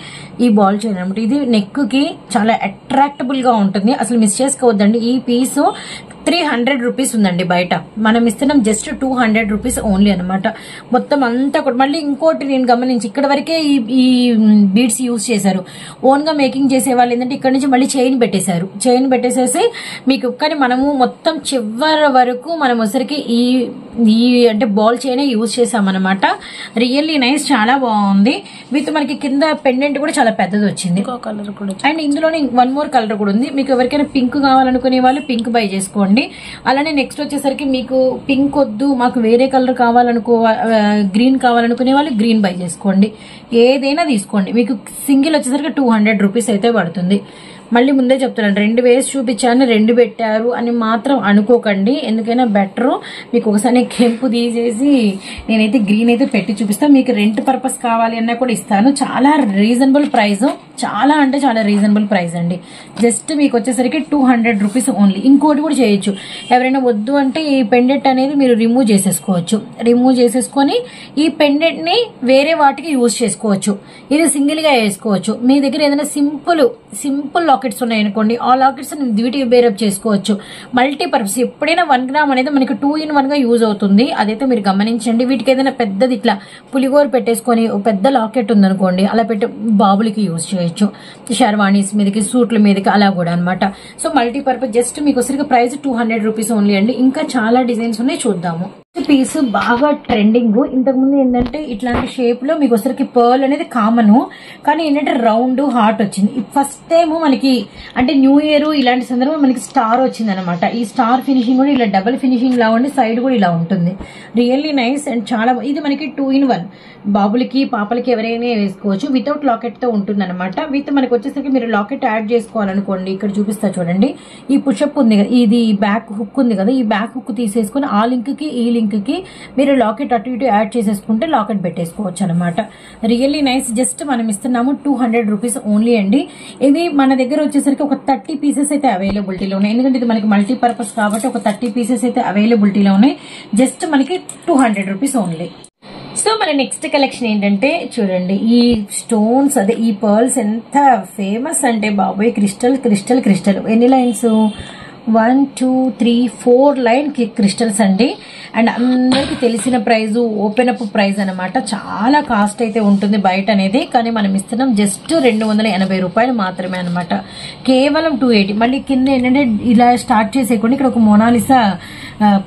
ఈ బాల్ చైన్ అనమాట. ఇది నెక్ కి చాలా అట్రాక్టబుల్ గా ఉంటుంది. అసలు మిస్ చేసుకోవద్దండి. ఈ పీసు 300 రూపీస్ ఉందండి బయట. మనం ఇస్తున్నాం జస్ట్ 200 రూపీస్ ఓన్లీ అనమాట. మొత్తం అంతా కూడా. మళ్ళీ ఇంకోటి నేను గమనించి ఇక్కడ వరకే ఈ బీడ్స్ యూజ్ చేశారు. ఓన్ గా మేకింగ్ చేసే వాళ్ళు ఏంటంటే ఇక్కడ నుంచి మళ్ళీ చైన్ పెట్టేశారు. చైన్ పెట్టేసేసి మీకు, కానీ మనము మొత్తం చివరి వరకు మనం వచ్చరికి ఈ అంటే బాల్ చైన్ యూజ్ చేసామన్నమాట. రియల్లీ నైస్, చాలా బాగుంది. విత్ మనకి కింద పెండెంట్ కూడా చాలా పెద్దది వచ్చింది. అండ్ ఇందులోనే 1 more కలర్ కూడా ఉంది. మీకు ఎవరికైనా పింక్ కావాలనుకునే వాళ్ళు పింక్ బై చేసుకోండి. అలానే నెక్స్ట్ వచ్చేసరికి మీకు పింక్ వద్దు, మాకు వేరే కలర్ గ్రీన్ కావాలనుకునే వాళ్ళు గ్రీన్ బై చేసుకోండి. ఏదైనా తీసుకోండి. మీకు సింగిల్ వచ్చేసరికి 200 రూపీస్ అయితే పడుతుంది. మళ్ళీ ముందే చెప్తున్నాను, 2 వేసి చూపించాను 2 పెట్టారు అని మాత్రం అనుకోకండి. ఎందుకైనా బెటర్. మీకు ఒకసారి కెంపు తీసేసి నేనైతే గ్రీన్ అయితే పెట్టి చూపిస్తాను. మీకు రెంట్ పర్పస్ కావాలి అన్నా కూడా ఇస్తాను. చాలా రీజనబుల్ ప్రైస్, చాలా అంటే చాలా రీజనబుల్ ప్రైస్ అండి. జస్ట్ మీకు వచ్చేసరికి 200 రూపీస్ ఓన్లీ. ఇంకోటి కూడా చేయొచ్చు. ఎవరైనా వద్దు అంటే ఈ పెండెంట్ అనేది మీరు రిమూవ్ చేసేసుకోవచ్చు. రిమూవ్ చేసేసుకొని ఈ పెండెంట్ ని వేరే వాటికి యూజ్ చేసుకోవచ్చు. ఇది సింగిల్ గా వేసుకోవచ్చు. మీ దగ్గర ఏదైనా సింపుల్ లాకెట్స్ ఉన్నాయి అనుకోండి, ఆ లాకెట్స్ వీటికి బేరప్ చేసుకోవచ్చు. మల్టీపర్పస్ ఎప్పుడైనా 1 గ్రామ్ అనేది మనకి 2-in-1 గా యూజ్ అవుతుంది. అదైతే మీరు గమనించండి. వీటికి ఏదైనా పెద్దది ఇట్లా పులిగోర పెట్టేసుకొని పెద్ద లాకెట్ ఉందనుకోండి, అలా పెట్టి బాబులకి యూజ్ చేయొచ్చు. షర్వాణీస్ మీదకి, సూట్ల మీదకి అలా కూడా అనమాట. సో మల్టీపర్పస్ జస్ట్ మీకు వచ్చరికి ప్రైస్ 200 రూపీస్ ఓన్లీ అండి. ఇంకా చాలా డిజైన్స్ ఉన్నాయి, చూద్దాము. పీస్ బాగా ట్రెండింగ్. ఇంతకుముందు ఏంటంటే ఇట్లాంటి షేప్ లో మీకు వచ్చరికి పర్ల్ అనేది కామన్, కానీ ఏంటంటే రౌండ్ హార్ట్ వచ్చింది. ఫస్ట్ టైం మనకి అంటే న్యూ ఇయర్ ఇలాంటి సందర్భంలో మనకి స్టార్ వచ్చింది అనమాట. ఈ స్టార్ ఫినిషింగ్ కూడా ఇలా డబుల్ ఫినిషింగ్ లా ఉండి సైడ్ కూడా ఇలా ఉంటుంది. రియల్లీ నైస్ అండ్ చాలా ఇది మనకి 2-in-1 బాబులకి పాపలకి ఎవరైనా వేసుకోవచ్చు. వితౌట్ లాకెట్ తో ఉంటుంది అనమాట. విత్ మనకి వచ్చేసరికి మీరు లాకెట్ యాడ్ చేసుకోవాలనుకోండి, ఇక్కడ చూపిస్తా చూడండి. ఈ పుషప్ ఉంది కదా, ఇది బ్యాక్ హుక్ ఉంది కదా, ఈ బ్యాక్ హుక్ తీసేసుకుని ఆ లింక్ కి ఈ లింక్ కి మీరు లాకెట్ అటు ఇటు యాడ్ చేసేసుకుంటే లాకెట్ పెట్టేసుకోవచ్చు అనమాట. Really nice. జస్ట్ మనం ఇస్తున్నాము 200 రూపీస్ ఓన్లీ అండి. ఇవి మన దగ్గర వచ్చేసరికి ఒక 30 పీసెస్ అయితే అవైలబిలిటీలో ఉన్నాయి. ఎందుకంటే ఇది మనకి మల్టీపర్పస్ కాబట్టి ఒక 30 పీసెస్ అయితే అవైలబిలిటీలో ఉన్నాయి. జస్ట్ మనకి 200 రూపీస్ ఓన్లీ. సో మన నెక్స్ట్ కలెక్షన్ ఏంటంటే చూడండి, ఈ స్టోన్స్ అదే ఈ పర్ల్స్ ఎంత ఫేమస్ అంటే బాబోయ్, క్రిస్టల్ క్రిస్టల్ క్రిస్టల్. ఎన్ని లైన్స్? 1 2 3 4 లైన్ క్రిస్టల్స్ అండి. అండ్ అందరికి తెలిసిన ప్రైజ్, ఓపెన్ అప్ ప్రైజ్ అనమాట. చాలా కాస్ట్ అయితే ఉంటుంది బయట అనేది, కానీ మనం ఇస్తున్నాం జస్ట్ 280 రూపాయలు మాత్రమే అనమాట. కేవలం 280. మళ్ళీ కింద ఏంటంటే ఇలా స్టార్ట్ చేసేయకుండా ఇక్కడ ఒక మోనాలిసా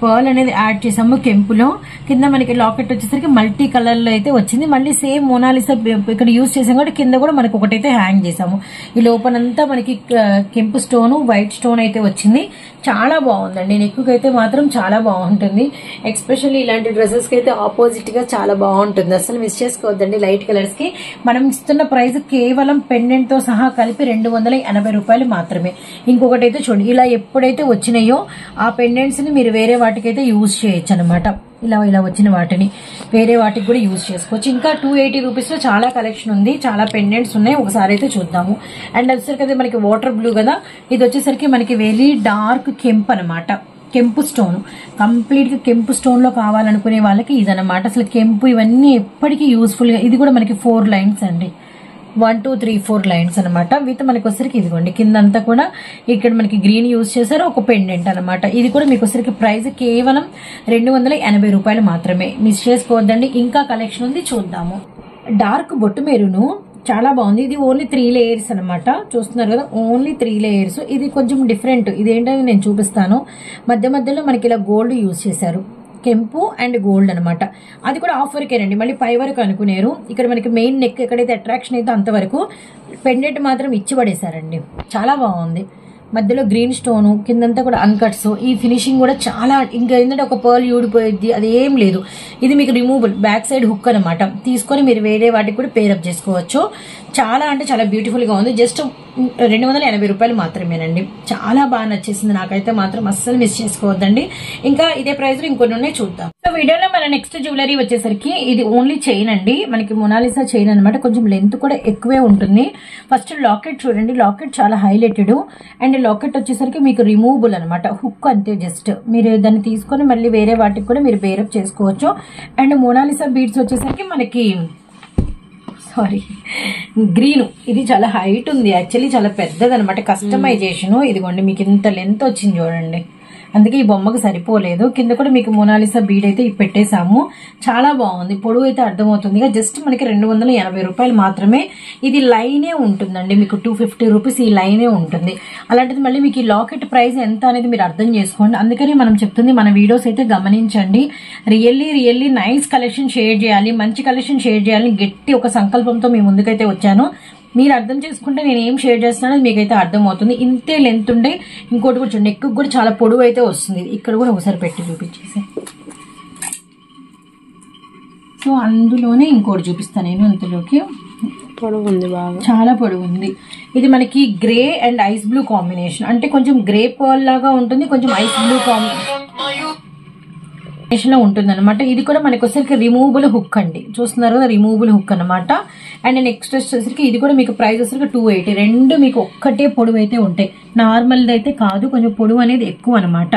పర్ల్ అనేది యాడ్ చేసాము కెంపులో. కింద మనకి లాకెట్ వచ్చేసరికి మల్టీ కలర్ లో అయితే వచ్చింది. మళ్ళీ సేమ్ మోనాలిసా ఇక్కడ యూజ్ చేసాం కాబట్టి కింద కూడా మనకి ఒకటైతే హ్యాంగ్ చేసాము. ఈ లోపలంతా మనకి కెంపు స్టోన్, వైట్ స్టోన్ అయితే వచ్చింది. చాలా బాగుందండి. నెక్ అయితే మాత్రం చాలా బాగుంటుంది. ఎక్స్పెషల్లీ ఇలాంటి డ్రెస్సెస్ కి అయితే ఆపోజిట్ గా చాలా బాగుంటుంది. అసలు మిస్ చేసుకోవద్దండి. లైట్ కలర్స్ కి మనం ఇస్తున్న ప్రైస్ కేవలం పెండెంట్ తో సహా కలిపి 280 రూపాయలు మాత్రమే. ఇంకొకటి అయితే చూడండి, ఇలా ఎప్పుడైతే వచ్చినాయో ఆ పెండెంట్స్ ని మీరు వేరే వాటికైతే యూజ్ చేయొచ్చు అనమాట. ఇలా ఇలా వచ్చిన వాటిని వేరే వాటికి కూడా యూజ్ చేసుకోవచ్చు. ఇంకా 280 రూపీస్ లో చాలా కలెక్షన్ ఉంది, చాలా పెండెంట్స్ ఉన్నాయి. ఒకసారి అయితే చూద్దాము. అండ్ వచ్చేసరికి అయితే మనకి వాటర్ బ్లూ కదా, ఇది వచ్చేసరికి మనకి వెరీ డార్క్ కెంప్ అనమాట. కెంపు స్టోన్, కంప్లీట్ గా కెంపు స్టోన్ లో కావాలనుకునే వాళ్ళకి ఇదనమాట. అసలు కెంపు ఇవన్నీ ఎప్పటికీ యూస్ఫుల్ గా. ఇది కూడా మనకి 4 లైన్స్ అండి. 1 2 3 4 లైన్స్ అనమాట. విత్ మనకి వచ్చరికి ఇదిగోండి కిందంతా కూడా ఇక్కడ మనకి గ్రీన్ యూజ్ చేశారు. ఒక పెండెంట్ అనమాట. ఇది కూడా మీకు వచ్చరికి ప్రైస్ కేవలం 280 రూపాయలు మాత్రమే. మిస్ చేసుకోవద్దండి. ఇంకా కలెక్షన్ ఉంది, చూద్దాము. డార్క్ బొట్టు మెరూను చాలా బాగుంది. ఇది ఓన్లీ 3 లేయర్స్ అనమాట. చూస్తున్నారు కదా, ఓన్లీ 3 లేయర్స్. ఇది కొంచెం డిఫరెంట్. ఇదేంటని నేను చూపిస్తాను. మధ్య మధ్యలో మనకి ఇలా గోల్డ్ యూజ్ చేశారు. కెంపు అండ్ గోల్డ్ అనమాట. అది కూడా ఆఫ్ వరకేనండి, మళ్ళీ పై వరకు అనుకునేరు. ఇక్కడ మనకి మెయిన్ నెక్ ఎక్కడైతే అట్రాక్షన్ అయితే అంతవరకు పెండెంట్ మాత్రం ఇచ్చి పడేశారండి. చాలా బాగుంది. మధ్యలో గ్రీన్ స్టోన్, కిందంతా కూడా అన్కట్స్. ఈ ఫినిషింగ్ కూడా చాలా, ఇంకా ఏంటంటే ఒక పర్ల్ ఊడిపోయింది అది ఏం లేదు. ఇది మీకు రిమూవబుల్ బ్యాక్ సైడ్ హుక్ అనమాట. తీసుకొని మీరు వేరే వాటికి కూడా పేరప్ చేసుకోవచ్చు. చాలా అంటే చాలా బ్యూటిఫుల్ గా ఉంది. జస్ట్ 280 రూపాయలు మాత్రమేనండి. చాలా బాగా నచ్చేసింది నాకైతే మాత్రం. అస్సలు మిస్ చేసుకోవద్దండి. ఇంకా ఇదే ప్రైస్ లో ఇంకొన్ని ఉన్నాయి, చూద్దాం. సో వీడియోలో మన నెక్స్ట్ జ్యువెలరీ వచ్చేసరికి ఇది ఓన్లీ చైన్ అండి. మనకి మొనాలిసా చైన్ అనమాట. కొంచెం లెంత్ కూడా ఎక్కువే ఉంటుంది. ఫస్ట్ లాకెట్ చూడండి, లాకెట్ చాలా హైలైటెడ్. అండ్ లాకెట్ వచ్చేసరికి మీకు రిమూవబుల్ అనమాట. హుక్ అంతే, జస్ట్ మీరు దాన్ని తీసుకొని మళ్ళీ వేరే వాటికి కూడా మీరు బేరప్ చేసుకోవచ్చు. అండ్ మొనాలిసా బీడ్స్ వచ్చేసరికి మనకి గ్రీన్, ఇది చాలా హైట్ ఉంది. యాక్చువల్లీ చాలా పెద్దది అనమాట. కస్టమైజేషన్ ఇదిగోండి, మీకు ఇంత లెంత్ వచ్చింది చూడండి. అందుకే ఈ బొమ్మకు సరిపోలేదు. కింద కూడా మీకు మొనాలిసా బీడ్ అయితే పెట్టేశాము. చాలా బాగుంది. పొడవు అయితే అర్థమవుతుంది. జస్ట్ మనకి 280 రూపాయలు మాత్రమే. ఇది లైనే ఉంటుందండి. మీకు 250 రూపీస్ ఈ లైనే ఉంటుంది. అలాంటిది మళ్ళీ మీకు ఈ లాకెట్ ప్రైస్ ఎంత అనేది మీరు అర్థం చేసుకోండి. అందుకని మనం చెప్తుంది, మన వీడియోస్ అయితే గమనించండి. రియల్లీ నైస్ కలెక్షన్ షేర్ చేయాలి, మంచి కలెక్షన్ షేర్ చేయాలని గట్టి ఒక సంకల్పంతో మీ ముందుకైతే వచ్చాను. మీరు అర్థం చేసుకుంటే నేను ఏం షేర్ చేస్తున్నానో మీకైతే అర్థం అవుతుంది. ఇంతే లెంత్ ఉండే. ఇంకోటి కూడా చూడండి, నెక్ కూడా చాలా పొడవు అయితే వస్తుంది. ఇక్కడ కూడా ఒకసారి పెట్టి చూపించేసి, సో అందులోనే ఇంకోటి చూపిస్తాను నేను. ఇంతలోకి పొడవు ఉంది, బాగా చాలా పొడవు ఉంది. ఇది మనకి grey and ice blue combination. అంటే కొంచెం గ్రే పర్ల్ లాగా ఉంటుంది, కొంచెం ఐస్ బ్లూ లో ఉంటుంది అనమాట. ఇది కూడా మనకి వచ్చేసరికి రిమూవబుల్ హుక్ అండి. చూస్తున్నారు కదా, రిమూవబుల్ హుక్ అనమాట. అండ్ నెక్స్ట్ వచ్చేసరికి ఇది కూడా మీకు ప్రైస్ వచ్చేసరికి 280. రెండు మీకు ఒక్కటే పొడవు అయితే ఉంటాయి. నార్మల్ అయితే కాదు, కొంచెం పొడవు అనేది ఎక్కువ అనమాట.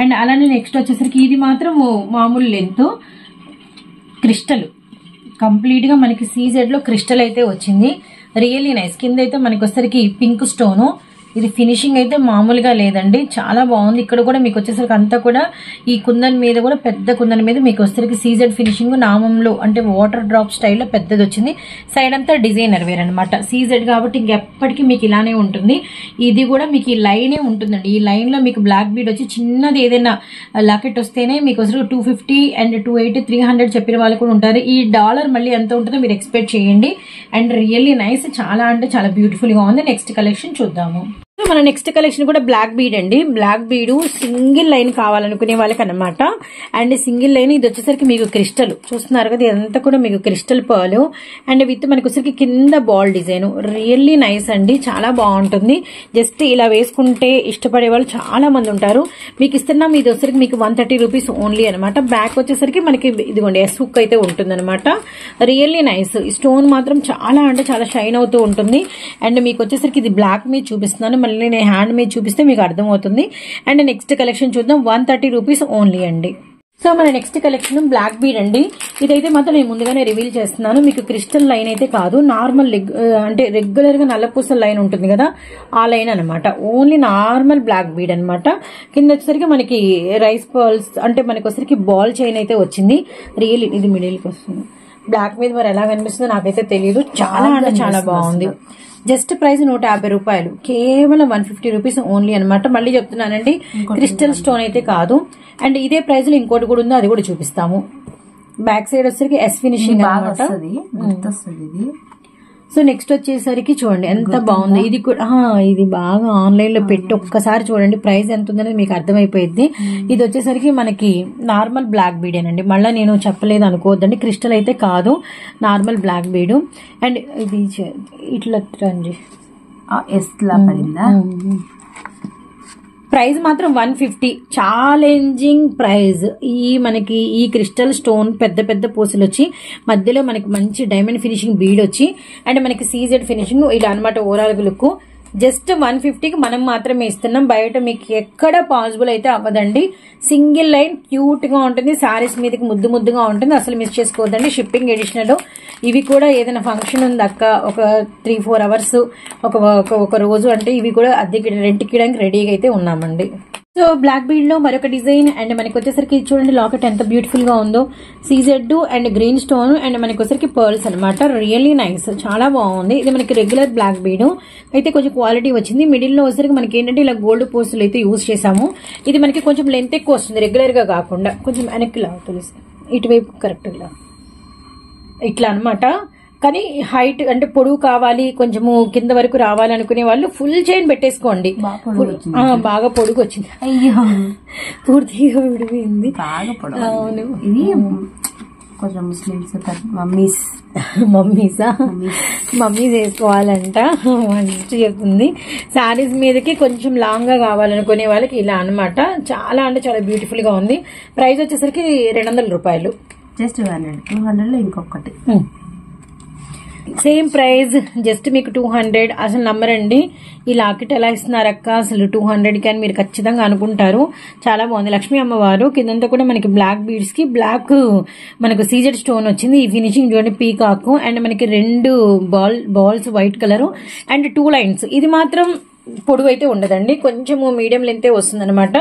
అండ్ అలానే నెక్స్ట్ వచ్చేసరికి ఇది మాత్రం మామూలు లెంత్ క్రిస్టల్. కంప్లీట్ గా మనకి సీజెడ్ లో క్రిస్టల్ అయితే వచ్చింది. Really nice. కింద అయితే మనకి వచ్చేసరికి పింక్ స్టోన్, ఇది ఫినిషింగ్ అయితే మామూలుగా లేదండి, చాలా బాగుంది. ఇక్కడ కూడా మీకు వచ్చేసరికి అంతా కూడా ఈ కుందన్ మీద కూడా పెద్ద కుందన్ మీద మీకు వచ్చేసరికి సీజెడ్ ఫినిషింగ్ నామంలో అంటే వాటర్ డ్రాప్ స్టైల్లో పెద్దది వచ్చింది. సైడ్ అంతా డిజైనర్ వేర్ అనమాట, సీజెడ్ కాబట్టి ఇంకెప్పటికీ మీకు ఇలానే ఉంటుంది. ఇది కూడా మీకు ఈ లైనే ఉంటుందండి. ఈ లైన్ లో మీకు బ్లాక్ బీడ్ వచ్చి చిన్నది ఏదైనా లాకెట్ వస్తేనే మీకు వచ్చేసరికి 250 అండ్ 280 300 చెప్పిన వాళ్ళు కూడా ఉంటారు. ఈ డాలర్ మళ్ళీ ఎంత ఉంటుందో మీరు ఎక్స్పెక్ట్ చేయండి. అండ్ రియల్లీ నైస్, చాలా అంటే చాలా బ్యూటిఫుల్ గా ఉంది. నెక్స్ట్ కలెక్షన్ చూద్దాము. మన నెక్స్ట్ కలెక్షన్ కూడా బ్లాక్ బీడ్ అండి. బ్లాక్ బీడ్ సింగిల్ లైన్ కావాలనుకునే వాళ్ళకి అనమాట. అండ్ సింగిల్ లైన్ ఇది వచ్చేసరికి మీకు క్రిస్టల్ చూస్తున్నారు కదా, ఇదంతా కూడా మీకు క్రిస్టల్ పర్ల్ అండ్ విత్ మనకి వచ్చేసరికి కింద బాల్ డిజైన్. రియల్లీ నైస్ అండి, చాలా బాగుంటుంది. జస్ట్ ఇలా వేసుకుంటే ఇష్టపడే వాళ్ళు చాలా మంది ఉంటారు. మీకు ఇస్తున్నాం ఇది వచ్చేసరికి మీకు 130 రూపీస్ ఓన్లీ అనమాట. బ్యాక్ వచ్చేసరికి మనకి ఇదిగోండి ఎస్ హుక్ అయితే ఉంటుంది అనమాట. Really nice. స్టోన్ మాత్రం చాలా అంటే చాలా షైన్ అవుతూ ఉంటుంది. అండ్ మీకు వచ్చేసరికి ఇది బ్లాక్ మీద చూపిస్తున్నాను, మళ్ళీ నేను హ్యాండ్ మీద చూపిస్తే మీకు అర్థమవుతుంది. అండ్ నెక్స్ట్ కలెక్షన్ చూద్దాం. 130 రూపీస్ ఓన్లీ అండి. సో మన నెక్స్ట్ కలెక్షన్ బ్లాక్ బీడ్ అండి. ఇదైతే మాత్రం నేను ముందుగానే రివీల్ చేస్తున్నాను. మీకు క్రిస్టల్ లైన్ అయితే కాదు, నార్మల్ అంటే రెగ్యులర్ గా నల్లపూసల లైన్ ఉంటుంది కదా, ఆ లైన్ అనమాట. ఓన్లీ నార్మల్ బ్లాక్ బీడ్ అనమాట. కింద వచ్చేసరికి మనకి రైస్ పర్ల్స్ అంటే మనకి వచ్చేసరికి బాల్ చైన్ అయితే వచ్చింది. రియల్లీ ఇది మిడిల్కి వస్తుంది. బ్లాక్ మీద మరి ఎలా కనిపిస్తుందో నాకైతే తెలియదు. చాలా అంటే చాలా బాగుంది. జస్ట్ ప్రైస్ 150 రూపాయలు, కేవలం 150 రూపీస్ ఓన్లీ అనమాట. మళ్ళీ చెప్తున్నానండి, క్రిస్టల్ స్టోన్ అయితే కాదు. అండ్ ఇదే ప్రైస్ లో ఇంకోటి కూడా ఉందో అది కూడా చూపిస్తాము. బ్యాక్ సైడ్ వచ్చేసరికి ఎస్ ఫినిషింగ్ అనమాట. సో నెక్స్ట్ వచ్చేసరికి చూడండి ఎంత బాగుంది. ఇది కూడా ఇది బాగా ఆన్లైన్ లో పెట్టి ఒక్కసారి చూడండి ప్రైస్ ఎంత ఉందనేది మీకు అర్థమైపోయింది. ఇది వచ్చేసరికి మనకి నార్మల్ బ్లాక్ బీడేనండి, మళ్ళీ నేను చెప్పలేదు అనుకోవద్దండి, క్రిస్టల్ అయితే కాదు, నార్మల్ బ్లాక్ బీడ్. అండ్ ఇది ఇట్లా రండి ప్రైస్ మాత్రం 150, ఛాలెంజింగ్ ప్రైస్. ఈ మనకి ఈ క్రిస్టల్ స్టోన్ పెద్ద పెద్ద పూసలు వచ్చి మధ్యలో మనకి మంచి డైమండ్ ఫినిషింగ్ బీడ్ వచ్చి అండ్ మనకి సీజెడ్ ఫినిషింగ్ ఇలా అనమాట. ఓవరాల్ లుక్ జస్ట్ 150కి మనం మాత్రమే ఇస్తున్నాం. బయట మీకు ఎక్కడ పాసిబుల్ అయితే అవ్వదండి. సింగిల్ లైన్ క్యూట్ గా ఉంటుంది, సారీస్ మీదకి ముద్దు ముద్దుగా ఉంటుంది, అసలు మిస్ చేసుకోవద్దండి. షిప్పింగ్ ఎడిషనల్ ఇవి కూడా ఏదైనా ఫంక్షన్ ఉంది అక్క ఒక 3-4 అవర్స్ ఒక రోజు అంటే ఇవి కూడా అద్దెకి రెంట్కి ఇవ్వడానికి రెడీగా అయితే ఉన్నామండి. సో బ్లాక్ బీడ్ లో మరొక డిజైన్ అండ్ మనకి వచ్చేసరికి చూడండి లాకెట్ ఎంత బ్యూటిఫుల్ గా ఉందో, CZ and green stone and మనకి వచ్చేసరికి పర్ల్స్ అనమాట. రియల్లీ నైస్, చాలా బాగుంది. ఇది మనకి రెగ్యులర్ బ్లాక్ బీడ్ అయితే కొంచెం క్వాలిటీ వచ్చింది. మిడిల్ లో వచ్చేసరికి మనకి ఏంటంటే ఇలా గోల్డ్ పోస్టులు అయితే యూజ్ చేసాము. ఇది మనకి కొంచెం లెంత్ ఎక్కువ వస్తుంది, రెగ్యులర్ గా కాకుండా కొంచెం వెనక్కి లా తెలుసు, ఇటువైపు కరెక్ట్ గా ఇట్లా అనమాట. కానీ హైట్ అంటే పొడుగు కావాలి, కొంచెము కింద వరకు రావాలనుకునే వాళ్ళు ఫుల్ చైన్ పెట్టేసుకోండి. బాగా పొడుగు వచ్చింది, అయ్యో పూర్తిగా విడిపోయింది. అవును, ఇది కొంచెం ముస్లిమ్స్ మమ్మీస్ వేసుకోవాలంట మంచి చెప్తుంది. శారీస్ మీదకి కొంచెం లాంగ్ గా కావాలనుకునే వాళ్ళకి ఇలా అనమాట. చాలా అంటే చాలా బ్యూటిఫుల్ గా ఉంది. ప్రైస్ వచ్చేసరికి 200 రూపాయలు. జస్ట్ 200 లో ఇంకొకటి సేమ్ ప్రైస్ జస్ట్ మీకు 200. అసలు నమ్మరండి, ఈ లాకెట్ ఎలా ఇస్తున్నారక్క అసలు 200కి అని మీరు ఖచ్చితంగా అనుకుంటారు. చాలా బాగుంది. లక్ష్మీ అమ్మవారు కిందంతా కూడా మనకి బ్లాక్ బీడ్స్ కి బ్లాక్ మనకు సీజెడ్ స్టోన్ వచ్చింది. ఈ ఫినిషింగ్ చూడండి పీకాక్ అండ్ మనకి 2 balls white colour and 2 lines. ఇది మాత్రం పొడుగు అయితే ఉండదండి, కొంచెము మీడియం లెంతే వస్తుంది అనమాట.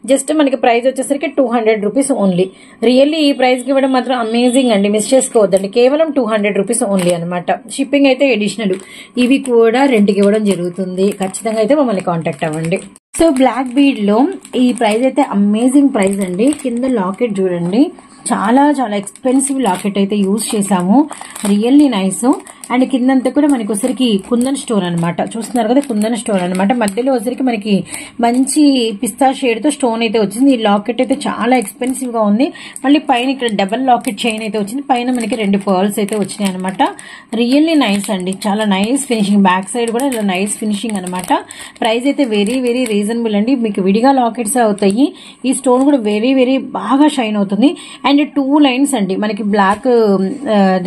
జస్ట్ మనకి ప్రైస్ వచ్చేసరికి 200 రూపీస్ ఓన్లీ. రియల్లీ ఈ ప్రైస్ కి ఇవ్వడం మాత్రం అమేజింగ్ అండి, మిస్ చేసుకోవద్దండి. కేవలం 200 రూపీస్ ఓన్లీ అనమాట. షిప్పింగ్ అయితే ఎడిషనల్. ఇవి కూడా రెంట్కి ఇవ్వడం జరుగుతుంది. ఖచ్చితంగా అయితే మమ్మల్ని కాంటాక్ట్ అవ్వండి. సో బ్లాక్ బీడ్ లో ఈ ప్రైస్ అయితే అమేజింగ్ ప్రైస్ అండి. కింద లాకెట్ చూడండి, చాలా చాలా ఎక్స్పెన్సివ్ లాకెట్ అయితే యూజ్ చేసాము. Really nice. అండ్ కిందంతా కూడా మనకి వచ్చరికి కుందన్ స్టోన్ అనమాట. చూస్తున్నారు కదా, కుందన్ స్టోన్ అనమాట. మధ్యలో వచ్చరికి మనకి మంచి పిస్తా షేడ్ తో స్టోన్ అయితే వచ్చింది. ఈ లాకెట్ అయితే చాలా ఎక్స్పెన్సివ్ గా ఉంది. మళ్ళీ పైన ఇక్కడ డబల్ లాకెట్ చైన్ అయితే వచ్చింది. పైన మనకి 2 పర్ల్స్ అయితే వచ్చినాయి అనమాట. రియల్లీ నైస్ అండి, చాలా నైస్ ఫినిషింగ్. బ్యాక్ సైడ్ కూడా ఇలా నైస్ ఫినిషింగ్ అనమాట. ప్రైస్ అయితే వెరీ వెరీ రీజనబుల్ అండి. మీకు విడిగా లాకెట్స్ అవుతాయి. ఈ స్టోన్ కూడా వెరీ వెరీ బాగా షైన్ అవుతుంది. అండ్ 2 లైన్స్ అండి మనకి బ్లాక్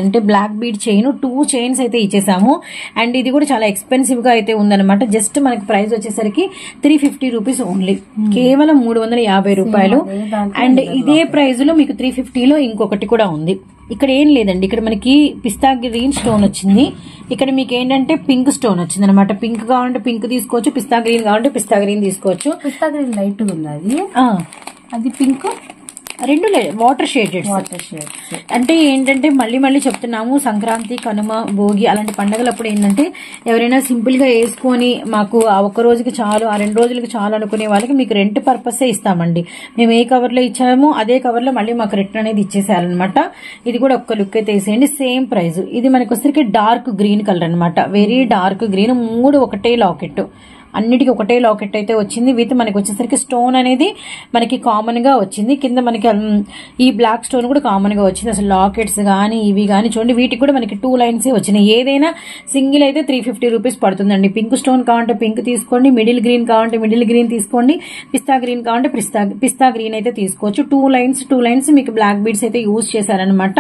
అంటే బ్లాక్ బీడ్ చైన్ 2 చైన్స్ అయితే ఇచ్చేసాము. అండ్ ఇది కూడా చాలా ఎక్స్పెన్సివ్ గా అయితే ఉందన్నమాట. జస్ట్ మనకి ప్రైస్ వచ్చేసరికి 350 రూపీస్ ఓన్లీ, కేవలం 350 రూపాయలు. అండ్ ఇదే ప్రైస్ లో మీకు 350లో ఇంకొకటి కూడా ఉంది. ఇక్కడ ఏం లేదండి, ఇక్కడ మనకి పిస్తా గ్రీన్ స్టోన్ వచ్చింది. ఇక్కడ మీకు ఏంటంటే పింక్ స్టోన్ వచ్చింది అనమాట. పింక్ కావాలంటే పింక్ తీసుకోవచ్చు, పిస్తా గ్రీన్ కావాలంటే పిస్తా గ్రీన్ తీసుకోవచ్చు. పిస్తా గ్రీన్ లైట్ ఉంది, అది పింక్ రెండు వాటర్ షేడెడ్. అంటే ఏంటంటే మళ్ళీ చెప్తున్నాము, సంక్రాంతి, కనుమ, భోగి అలాంటి పండుగలప్పుడు ఏంటంటే ఎవరైనా సింపుల్ గా వేసుకొని మాకు ఆ ఒక్క రోజుకి చాలు, ఆ 2 రోజులకి చాలు అనుకునే వాళ్ళకి మీకు రెంట్ పర్పస్ ఇస్తామండి. మేము ఏ కవర్ లో ఇచ్చామో అదే కవర్ లో మళ్ళీ మాకు రిటర్న్ అనేది ఇచ్చేసారనమాట. ఇది కూడా ఒక్క లుక్ అయితే వేసేయండి, సేమ్ ప్రైస్. ఇది మనకి వచ్చరికి డార్క్ గ్రీన్ కలర్ అనమాట, వెరీ డార్క్ గ్రీన్. 3 ఒకటే లాకెట్, అన్నిటికీ ఒకటే లాకెట్ అయితే వచ్చింది. విత్ మనకి వచ్చేసరికి స్టోన్ అనేది మనకి కామన్ గా వచ్చింది. కింద మనకి ఈ బ్లాక్ స్టోన్ కూడా కామన్ గా వచ్చింది. అసలు లాకెట్స్ గానీ ఇవి గానీ చూడండి, వీటికి కూడా మనకి 2 లైన్స్ వచ్చినాయి. ఏదైనా సింగిల్ అయితే 350 రూపీస్ పడుతుందండి. పింక్ స్టోన్ కావాలంటే పింక్ తీసుకోండి, మిడిల్ గ్రీన్ కావాలంటే మిడిల్ గ్రీన్ తీసుకోండి, పిస్తా గ్రీన్ కావాలంటే పిస్తా గ్రీన్ అయితే తీసుకోవచ్చు. 2 లైన్స్ మీకు బ్లాక్ బీడ్స్ అయితే యూజ్ చేశారనమాట.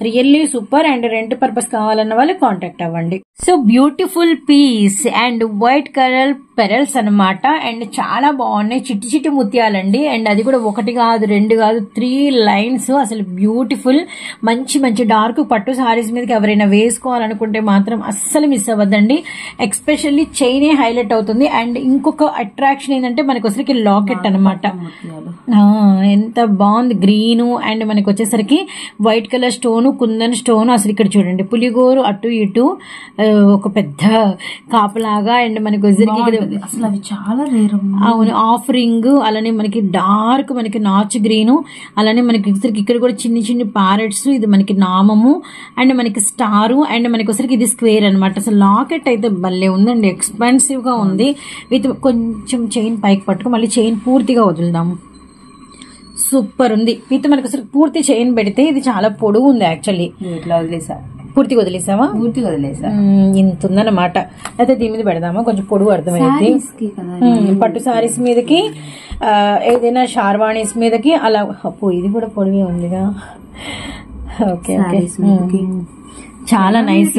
Really super. And rent purpose కావాలన్న వాళ్ళు కాంటాక్ట్ అవ్వండి. So beautiful piece and white colour pearls అనమాట. అండ్ చాలా బాగున్నాయి, చిట్టి ముత్యాలండి. అండ్ అది కూడా 1 కాదు 2 కాదు 3 లైన్స్. అసలు బ్యూటిఫుల్, మంచి డార్క్ పట్టు సారీస్ మీదకి ఎవరైనా వేసుకోవాలనుకుంటే మాత్రం అస్సలు మిస్ అవ్వద్దండి. ఎక్స్పెషల్లీ చైనే హైలైట్ అవుతుంది. అండ్ ఇంకొక అట్రాక్షన్ ఏంటంటే మనకి వచ్చేసరికి లాకెట్ అనమాట. ఎంత బాగుంది, గ్రీన్ అండ్ మనకి వచ్చేసరికి white colour stone, kundan stone. అసలు ఇక్కడ చూడండి పులిగోరు అటు ఇటు ఒక పెద్ద కాపలాగా. అండ్ మనకి వచ్చేసరికి అసలు అవి చాలా రేర్. అవును, ఆఫరింగ్. అలానే మనకి డార్క్ మనకి నాచ్ గ్రీన్. అలానే మనకి ఇక్కడ కూడా చిన్ని ప్యారెట్స్. ఇది మనకి నామము అండ్ మనకి స్టారు. అండ్ మనకి వచ్చరికి ఇది స్క్వేర్ అనమాట. అసలు లాకెట్ అయితే భలే ఉందండి, ఎక్స్పెన్సివ్ గా ఉంది. విత్ కొంచెం చైన్ పైకి పట్టుకు మళ్ళీ చైన్ పూర్తిగా వదులుదాము. సూపర్ ఉంది. విత్ మనకి అసలు పూర్తి చైన్ పెడితే ఇది చాలా పొడుగు ఉంది. యాక్చువల్లీ ఇట్లా వదిలేసా, పూర్తిగా వదిలేసావా? పూర్తిగా వదిలేసా. ఇంత ఉందన్నమాట. అయితే దీని మీద పెడదామా, కొంచెం పొడుగు అర్థమైంది. పట్టు సారీస్ మీదకి, ఏదైనా షార్వాణీస్ మీదకి అలా. అప్పు ఇది కూడా పొడిగే ఉందిగా. ఓకే చాలా నైస్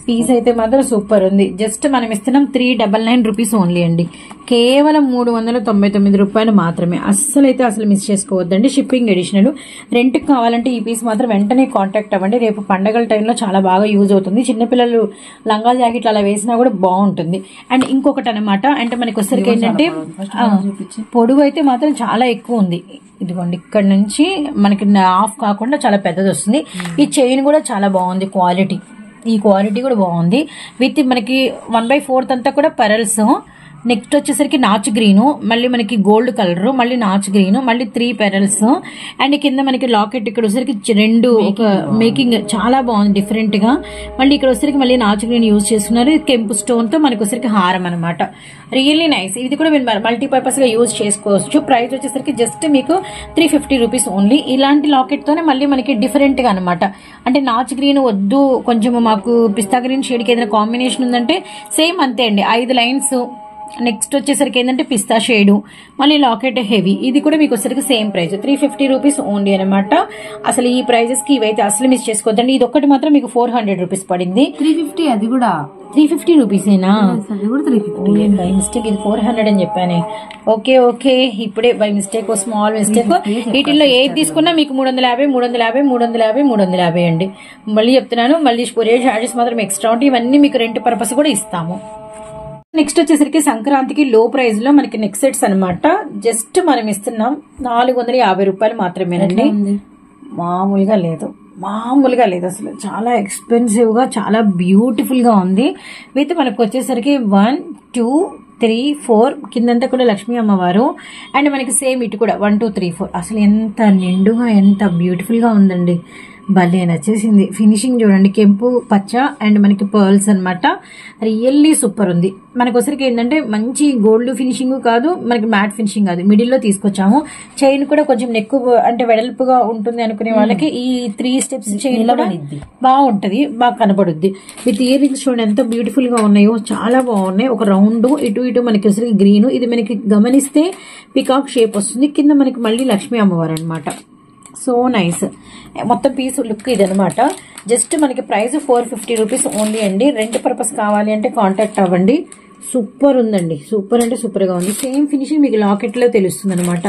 పీస్ అయితే మాత్రం సూపర్ ఉంది. జస్ట్ మనం ఇస్తున్నాం 399 రూపీస్ ఓన్లీ అండి. కేవలం 399 రూపాయలు మాత్రమే. అస్సలు మిస్ చేసుకోవద్దండి. Shipping additional. రెంట్ కావాలంటే ఈ పీస్ మాత్రం వెంటనే కాంటాక్ట్ అవ్వండి. రేపు పండగల టైంలో చాలా బాగా యూజ్ అవుతుంది. చిన్నపిల్లలు లంగా జాకెట్లు అలా వేసినా కూడా బాగుంటుంది. అండ్ ఇంకొకటి అనమాట, అంటే మనకి వచ్చరికి ఏంటంటే పొడవు అయితే మాత్రం చాలా ఎక్కువ ఉంది. ఇదిగోండి, ఇక్కడ నుంచి మనకి ఆఫ్ కాకుండా చాలా పెద్దది వస్తుంది. ఈ చైన్ కూడా చాలా బాగుంది, క్వాలిటీ. ఈ క్వాలిటీ కూడా బాగుంది. విత్ మనకి 1/4 అంతా కూడా పెరల్స్. నెక్స్ట్ వచ్చేసరికి నాచ్ గ్రీన్, మళ్ళీ మనకి గోల్డ్ కలర్, మళ్ళీ నాచ్ గ్రీన్, మళ్ళీ 3 పెరల్స్. అండ్ కింద మనకి లాకెట్ ఇక్కడ వచ్చేసరికి 2 మేకింగ్ చాలా బాగుంది, డిఫరెంట్ గా. మళ్ళీ ఇక్కడ వచ్చేసరికి మళ్ళీ నాచ్ గ్రీన్ యూజ్ చేస్తున్నారు. కెంపు స్టోన్ తో మనకి వచ్చేసరికి హారం అనమాట. Really nice. ఇది కూడా మీరు మల్టీపర్పస్ గా యూజ్ చేసుకోవచ్చు. ప్రైస్ వచ్చేసరికి జస్ట్ మీకు 350 రూపీస్ ఓన్లీ. ఇలాంటి లాకెట్ తోనే మళ్ళీ మనకి డిఫరెంట్ గా అనమాట. అంటే నాచ్ గ్రీన్ వద్దు, కొంచెం మాకు పిస్తా గ్రీన్ షేడ్ కి ఏదైనా కాంబినేషన్ ఉందంటే సేమ్ అంతే అండి, 5 లైన్స్. నెక్స్ట్ వచ్చేసరికి ఏంటంటే పిస్తా షేడు, మళ్ళీ లాకెట్ హెవీ. ఇది కూడా మీకు వచ్చేసరికి సేమ్ ప్రైస్ 350 రూపీస్ ఓన్లీ అనమాట. అసలు ఈ ప్రైజెస్ కి ఇవైతే అసలు మిస్ చేసుకోవద్దండి. ఇది ఒక్కటి మాత్రం మీకు 400 రూపీస్ పడింది. 350, అది కూడా 350 రూపీసేనా? బై మిస్టేక్ ఇది 400 అని చెప్పానే. ఓకే ఇప్పుడే బై మిస్టేక్, స్మాల్ మిస్టేక్. వీటిల్లో ఏది తీసుకున్నా మీకు 350 అండి. మళ్ళీ చెప్తున్నాను, మళ్ళీ కొరియర్ చార్జెస్ మాత్రం ఎక్స్ట్రా ఉంటాయి. ఇవన్నీ మీకు రెంట్ పర్పస్ కూడా ఇస్తాము. నెక్స్ట్ వచ్చేసరికి సంక్రాంతికి లో ప్రైస్ లో మనకి నెక్ సెట్స్ అనమాట. జస్ట్ మనం ఇస్తున్నాం 450 రూపాయలు మాత్రమేనండి. మామూలుగా లేదు అసలు. చాలా ఎక్స్పెన్సివ్ గా, చాలా బ్యూటిఫుల్ గా ఉంది. విత్ మనకు వచ్చేసరికి 1 2 3 4 కిందంతా కూడా లక్ష్మీ అమ్మవారు. అండ్ మనకి సేమ్ ఇటు కూడా 1 2 3 4. అసలు ఎంత నిండుగా, ఎంత బ్యూటిఫుల్ గా ఉందండి. భలే నచ్చేసింది. ఫినిషింగ్ చూడండి, కెంపు పచ్చ అండ్ మనకి పర్ల్స్ అనమాట. రియల్లీ సూపర్ ఉంది. మనకు వచ్చరికి ఏంటంటే మంచి గోల్డ్ ఫినిషింగ్ కాదు, మనకి మ్యాట్ ఫినిషింగ్ కాదు, మిడిల్ లో తీసుకొచ్చాము. చైన్ కూడా కొంచెం నెక్ అంటే వెడల్పుగా ఉంటుంది అనుకునే వాళ్ళకి ఈ 3 స్టెప్స్ చైన్ కూడా బాగుంటది, బాగా కనబడుద్ది. విత్ ఇయర్ రింగ్స్ చూడండి ఎంత బ్యూటిఫుల్ గా ఉన్నాయో, చాలా బాగున్నాయి. ఒక రౌండ్ ఇటు మనకి వచ్చరికి గ్రీన్. ఇది మనకి గమనిస్తే పికాక్ షేప్ వస్తుంది. కింద మనకి మళ్ళీ లక్ష్మీ అమ్మవారు అనమాట. So nice. మొత్తం పీస్ లుక్ ఇది అనమాట. జస్ట్ మనకి ప్రైస్ 450 రూపీస్ ఓన్లీ అండి. రెంట్ పర్పస్ కావాలి అంటే కాంటాక్ట్ అవ్వండి. సూపర్ ఉందండి, సూపర్ అంటే సూపర్ గా ఉంది. సేమ్ ఫినిషింగ్ మీకు లాకెట్ లో తెలుస్తుంది అనమాట.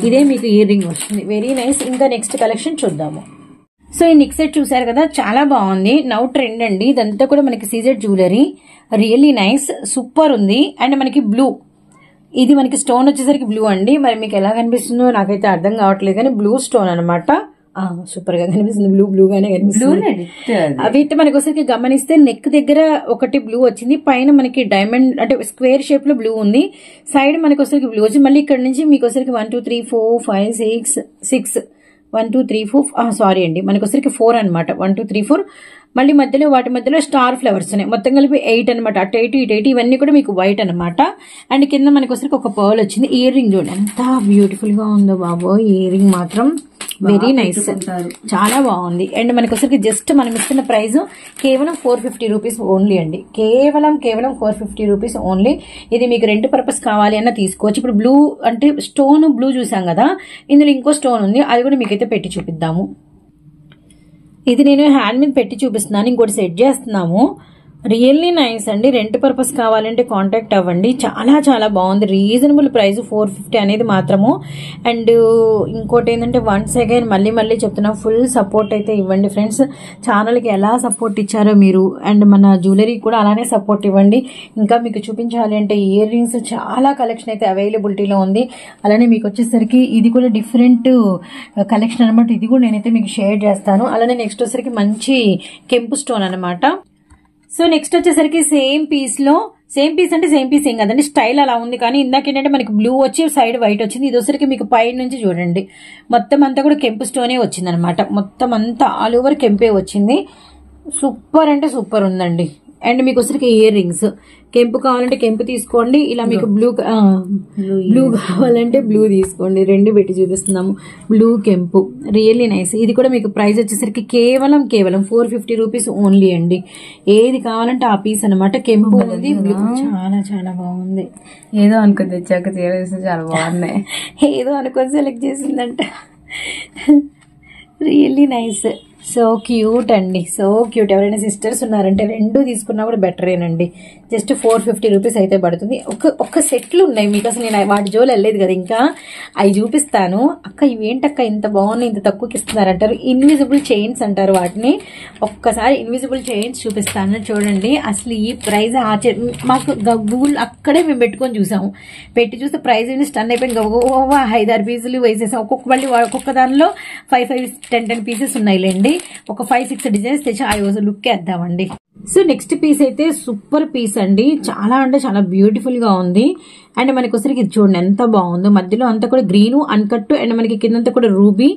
ఇదే మీకు ఇయర్ రింగ్ వస్తుంది. Very nice. ఇంకా నెక్స్ట్ కలెక్షన్ చూద్దాము. సో ఈ నెక్ సెట్ చూసారు కదా, చాలా బాగుంది. నౌ ట్రెండ్ అండి ఇదంతా కూడా మనకి CZ jewellery, really nice, super ఉంది. అండ్ మనకి బ్లూ, ఇది మనకి స్టోన్ వచ్చేసరికి బ్లూ అండి. మరి మీకు ఎలా కనిపిస్తుందో నాకైతే అర్థం కావట్లేదు, కానీ బ్లూ స్టోన్ అనమాట. సూపర్ గా కనిపిస్తుంది, బ్లూ గానే కనిపిస్తుంది. వీటి మనకి వచ్చేసరికి గమనిస్తే నెక్ దగ్గర ఒకటి బ్లూ వచ్చింది, పైన మనకి డైమండ్ అంటే స్క్వేర్ షేప్ లో బ్లూ ఉంది, సైడ్ మనకి వచ్చేసరికి బ్లూ వచ్చింది. మళ్ళీ ఇక్కడ నుంచి మీకు వచ్చేసరికి 1 2 3 4 5 6 1 2 3 4 సారీ అండి, మనకి వచ్చేసరికి 4 అనమాట. 1 2 3 4 మళ్ళీ మధ్యలో వాటి మధ్యలో స్టార్ ఫ్లవర్స్ ఉన్నాయి, మొత్తం కలిపి 8 అనమాట. అటు 8 ఇటు 8 ఇవన్నీ కూడా మీకు వైట్ అనమాట. అండ్ కింద మనకి వచ్చరికి ఒక పర్ల్ వచ్చింది. ఇయర్ రింగ్ చూడండి ఎంత బ్యూటిఫుల్ గా ఉందో బాబో, ఇయర్ రింగ్ మాత్రం వెరీ నైస్, చాలా బాగుంది. అండ్ మనకి వచ్చరికి జస్ట్ మనం ఇస్తున్న ప్రైస్ కేవలం 450 రూపీస్ ఓన్లీ అండి, కేవలం 450 రూపీస్ ఓన్లీ. ఇది మీకు రెంట్ పర్పస్ కావాలి అన్న తీసుకోవచ్చు. ఇప్పుడు బ్లూ అంటే స్టోన్ బ్లూ చూసాం కదా, ఇందులో ఇంకో స్టోన్ ఉంది, అది కూడా మీకైతే పెట్టి చూపిద్దాము. ఇది నేను హ్యాండ్ మీద పెట్టి చూపిస్తున్నాను, ఇంకోటి సెట్ చేస్తున్నాము. రియల్లీ నైస్ అండి, రెంట్ పర్పస్ కావాలంటే కాంటాక్ట్ అవ్వండి. చాలా చాలా బాగుంది, రీజనబుల్ ప్రైస్ 450 అనేది మాత్రము. అండ్ ఇంకోటి ఏంటంటే వన్స్ అగైన్ మళ్ళీ చెప్తున్నా, ఫుల్ సపోర్ట్ అయితే ఇవ్వండి ఫ్రెండ్స్. ఛానల్కి ఎలా సపోర్ట్ ఇచ్చారో మీరు, అండ్ మన జ్యువెలరీ కూడా అలానే సపోర్ట్ ఇవ్వండి. ఇంకా మీకు చూపించాలి అంటే ఇయర్ రింగ్స్ చాలా కలెక్షన్ అయితే అవైలబిలిటీలో ఉంది. అలానే మీకు వచ్చేసరికి ఇది కూడా డిఫరెంట్ కలెక్షన్ అనమాట, ఇది కూడా నేనైతే మీకు షేర్ చేస్తాను. అలానే నెక్స్ట్ వచ్చేసరికి మంచి కెంపు స్టోన్ అనమాట. సో నెక్స్ట్ వచ్చేసరికి సేమ్ పీస్ అంటే సేమ్ పీస్ ఏం కదండి, స్టైల్ అలా ఉంది. కానీ ఇందాక ఏంటంటే మనకి బ్లూ వచ్చి సైడ్ వైట్ వచ్చింది. ఇది వచ్చరికి మీకు పై నుంచి చూడండి మొత్తం అంతా కూడా కెంపు స్టోనే వచ్చింది అనమాట. మొత్తం అంతా ఆల్ ఓవర్ కెంపే వచ్చింది. సూపర్ అంటే సూపర్ ఉందండి. అండ్ మీకు వచ్చరికి ఇయర్ రింగ్స్, కెంపు కావాలంటే కెంపు తీసుకోండి, ఇలా మీకు బ్లూ కావాలంటే బ్లూ తీసుకోండి. రెండు పెట్టి చూపిస్తున్నాము, బ్లూ కెంపు, రియల్లీ నైస్. ఇది కూడా మీకు ప్రైస్ వచ్చేసరికి కేవలం 450 రూపీస్ ఓన్లీ అండి. ఏది కావాలంటే ఆ పీస్ అనమాట. కెంపు ఉంది, బ్లూ, చాలా చాలా బాగుంది. ఏదో అనుకుని తెచ్చాక తీరేస్తే చాలా బాగున్నాయి. ఏదో అనుకొని సెలెక్ట్ చేసిందంట, రియల్లీ నైస్, సో క్యూట్ అండి, సో క్యూట్. ఎవరైనా సిస్టర్స్ ఉన్నారంటే రెండు తీసుకున్నా కూడా బెటరేనండి. జస్ట్ 450 రూపీస్ అయితే పడుతుంది. ఒక్క సెట్లు ఉన్నాయి మీకు, అసలు నేను వాటి జోలు వెళ్ళలేదు కదా, ఇంకా అవి చూపిస్తాను. అక్క ఇవేంటక్క ఇంత బాగున్నాయి, ఇంత తక్కువకి ఇస్తున్నారంటారు. ఇన్విజిబుల్ చైన్స్ అంటారు వాటిని. ఒక్కసారి ఇన్విజిబుల్ చైన్స్ చూపిస్తాను చూడండి. అసలు ఈ ప్రైజ్ మాకు గూగుల్ అక్కడే మేము పెట్టుకొని చూసాము, పెట్టి చూస్తే ప్రైజ్ స్టన్ అయిపోయి 5-6 పీసులు వేసేసాం. ఒక్కొక్క దానిలో 5-10 పీసెస్ ఉన్నాయిలేండి. ఒక 5-6 డిజైన్స్ తెచ్చి ఆ రోజు లుక్ వేద్దామండి. సో నెక్స్ట్ పీస్ అయితే సూపర్ పీస్ అండి, చాలా అంటే చాలా బ్యూటిఫుల్ గా ఉంది. అండ్ మనకి వచ్చరికి ఇది చూడండి ఎంత బాగుందో, మధ్యలో అంతా కూడా గ్రీను అన్కట్, అండ్ మనకి కిందంతా కూడా రూబీ,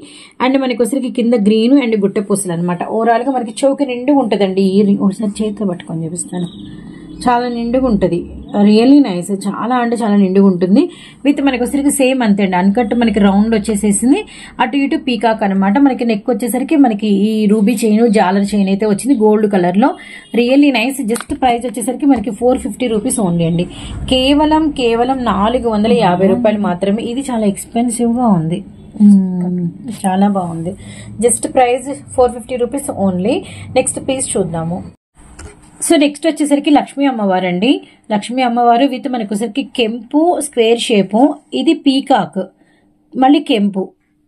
అండ్ మనకి వచ్చరికి కింద గ్రీను అండ్ గుట్టె పూసలు అనమాట. ఓవరాల్ గా మనకి చౌక నిండుగా ఉంటదండి. ఈ రింగ్ ఒకసారి చేతితో పట్టుకొని చూపిస్తాను, చాలా నిండుగా ఉంటది. రియల్లీ నైస్, చాలా అంటే చాలా నిండుగా ఉంటుంది. విత్ మనకి వచ్చేసరికి సేమ్ అంతే అండి, అన్కట్ మనకి రౌండ్ వచ్చేసేసింది, అటు ఇటు పీకాక్ అనమాట. మనకి నెక్ వచ్చేసరికి మనకి ఈ రూబీ చైన్, జాలర్ చైన్ అయితే వచ్చింది గోల్డ్ కలర్ లో. Really nice. జస్ట్ ప్రైస్ వచ్చేసరికి మనకి 450 రూపీస్ ఓన్లీ అండి, కేవలం 450 రూపాయలు మాత్రమే. ఇది చాలా ఎక్స్పెన్సివ్ గా ఉంది, చాలా బాగుంది. Just price 450 rupees only. Next piece చూద్దాము. సో నెక్స్ట్ వచ్చేసరికి లక్ష్మీ అమ్మవారు అండి. లక్ష్మీ అమ్మవారు విత్ మనకు వచ్చేసరికి కెంపు స్క్వేర్ షేపు, ఇది పీకాక్, మళ్ళీ కెంపు,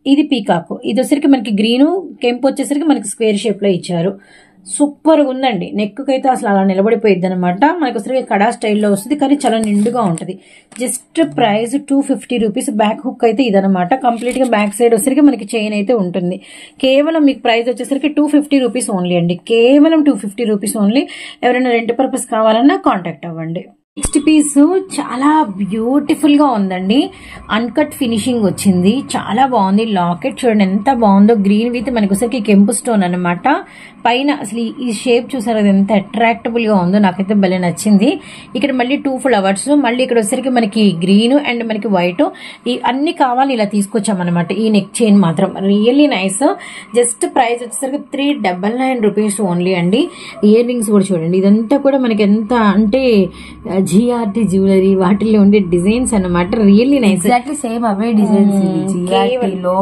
ఇది పీకాక్. ఇది వచ్చేసరికి మనకి గ్రీను, కెంపు వచ్చేసరికి మనకి స్క్వేర్ షేప్ లో ఇచ్చారు. సూపర్ గా ఉందండి. నెక్ అయితే అసలు అలా నిలబడిపోయింది అనమాట. మనకి వచ్చేసరికి కడా స్టైల్లో వస్తుంది, కానీ చాలా నిండుగా ఉంటది. Just price 250 rupees. Back hook అయితే ఇదనమాట, కంప్లీట్ గా బ్యాక్ సైడ్ వచ్చేసరికి మనకి చైన్ అయితే ఉంటుంది. కేవలం మీకు ప్రైస్ వచ్చేసరికి 250 రూపీస్ ఓన్లీ అండి, కేవలం 250 రూపీస్ ఓన్లీ. ఎవరైనా రెంట్ పర్పస్ కావాలన్నా కాంటాక్ట్ అవ్వండి. నెక్స్ట్ పీస్ చాలా బ్యూటిఫుల్ గా ఉందండి, అన్కట్ ఫినిషింగ్ వచ్చింది, చాలా బాగుంది. లాకెట్ చూడండి ఎంత బాగుందో, గ్రీన్ విత్ మనకి వచ్చేసరికి కెంపు స్టోన్ అనమాట. పైన అసలు ఈ షేప్ చూసారు అది ఎంత అట్రాక్టబుల్ గా ఉందో, నాకైతే భలే నచ్చింది. ఇక్కడ మళ్ళీ 2 ఫ్లవర్స్, మళ్ళీ ఇక్కడ వచ్చేసరికి మనకి గ్రీన్ అండ్ మనకి వైట్, ఈ అన్ని కావాలి ఇలా తీసుకొచ్చామన్నమాట. ఈ నెక్ చైన్ మాత్రం రియల్లీ నైస్. జస్ట్ ప్రైస్ వచ్చేసరికి 399 రూపీస్ ఓన్లీ అండి. ఇయర్ రింగ్స్ కూడా చూడండి, ఇదంతా కూడా మనకి ఎంత అంటే జిఆర్టీ జ్యువెలరీ వాటిల్లో ఉండే డిజైన్స్ అన్నమాట. Really nice. ఎగ్జాక్ట్లీ సేమ్ అవే డిజైన్స్ జిఆర్టీలో.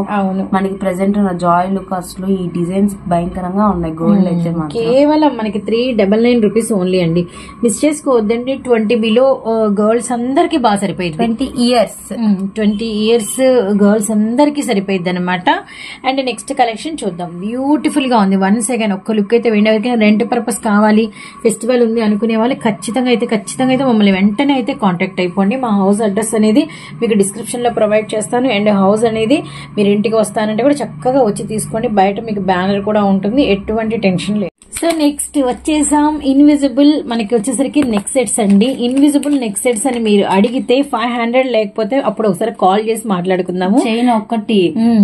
మనకి ప్రెసెంట్ ఉన్న జాయ్ లుకాస్ లో ఈ డిజైన్స్ భయంకరంగా ఉన్నాయి. గోల్డ్ అయితే కేవలం మనకి 399 రూపీస్ ఓన్లీ అండి. మిస్ చేసుకోవద్దండి. 20 బిలో గర్ల్స్ అందరికి బాగా సరిపోయింది. 20 ఇయర్స్ గర్ల్స్ అందరికి సరిపోయింది అనమాట. అండ్ నెక్స్ట్ కలెక్షన్ చూద్దాం. బ్యూటిఫుల్ గా ఉంది. వన్స్ అగైన్ ఒక్క లుక్ అయితే ఎవరికైనా రెంట్ పర్పస్ కావాలి, ఫెస్టివల్ ఉంది అనుకునే వాళ్ళు ఖచ్చితంగా అయితే మమ్మల్ని వెంటనే అయితే కాంటాక్ట్ అయిపోండి. మా హౌస్ అడ్రస్ అనేది మీకు డిస్క్రిప్షన్ లో ప్రొవైడ్ చేస్తాను. అండ్ హౌస్ అనేది మీరు ఇంటికి వస్తానంటే కూడా చక్కగా వచ్చి తీసుకోండి. బయట మీకు బ్యానర్ కూడా ఉంటుంది, ఎటువంటి టెన్షన్ లేదు. సో నెక్స్ట్ వచ్చేసాం ఇన్విజిబుల్. మనకి వచ్చేసరికి నెక్ సెట్స్ అండి. ఇన్విజిబుల్ నెక్ సెట్స్ అని మీరు అడిగితే 500, లేకపోతే అప్పుడు ఒకసారి కాల్ చేసి మాట్లాడుకుందాము. చైన్ ఒక్కటి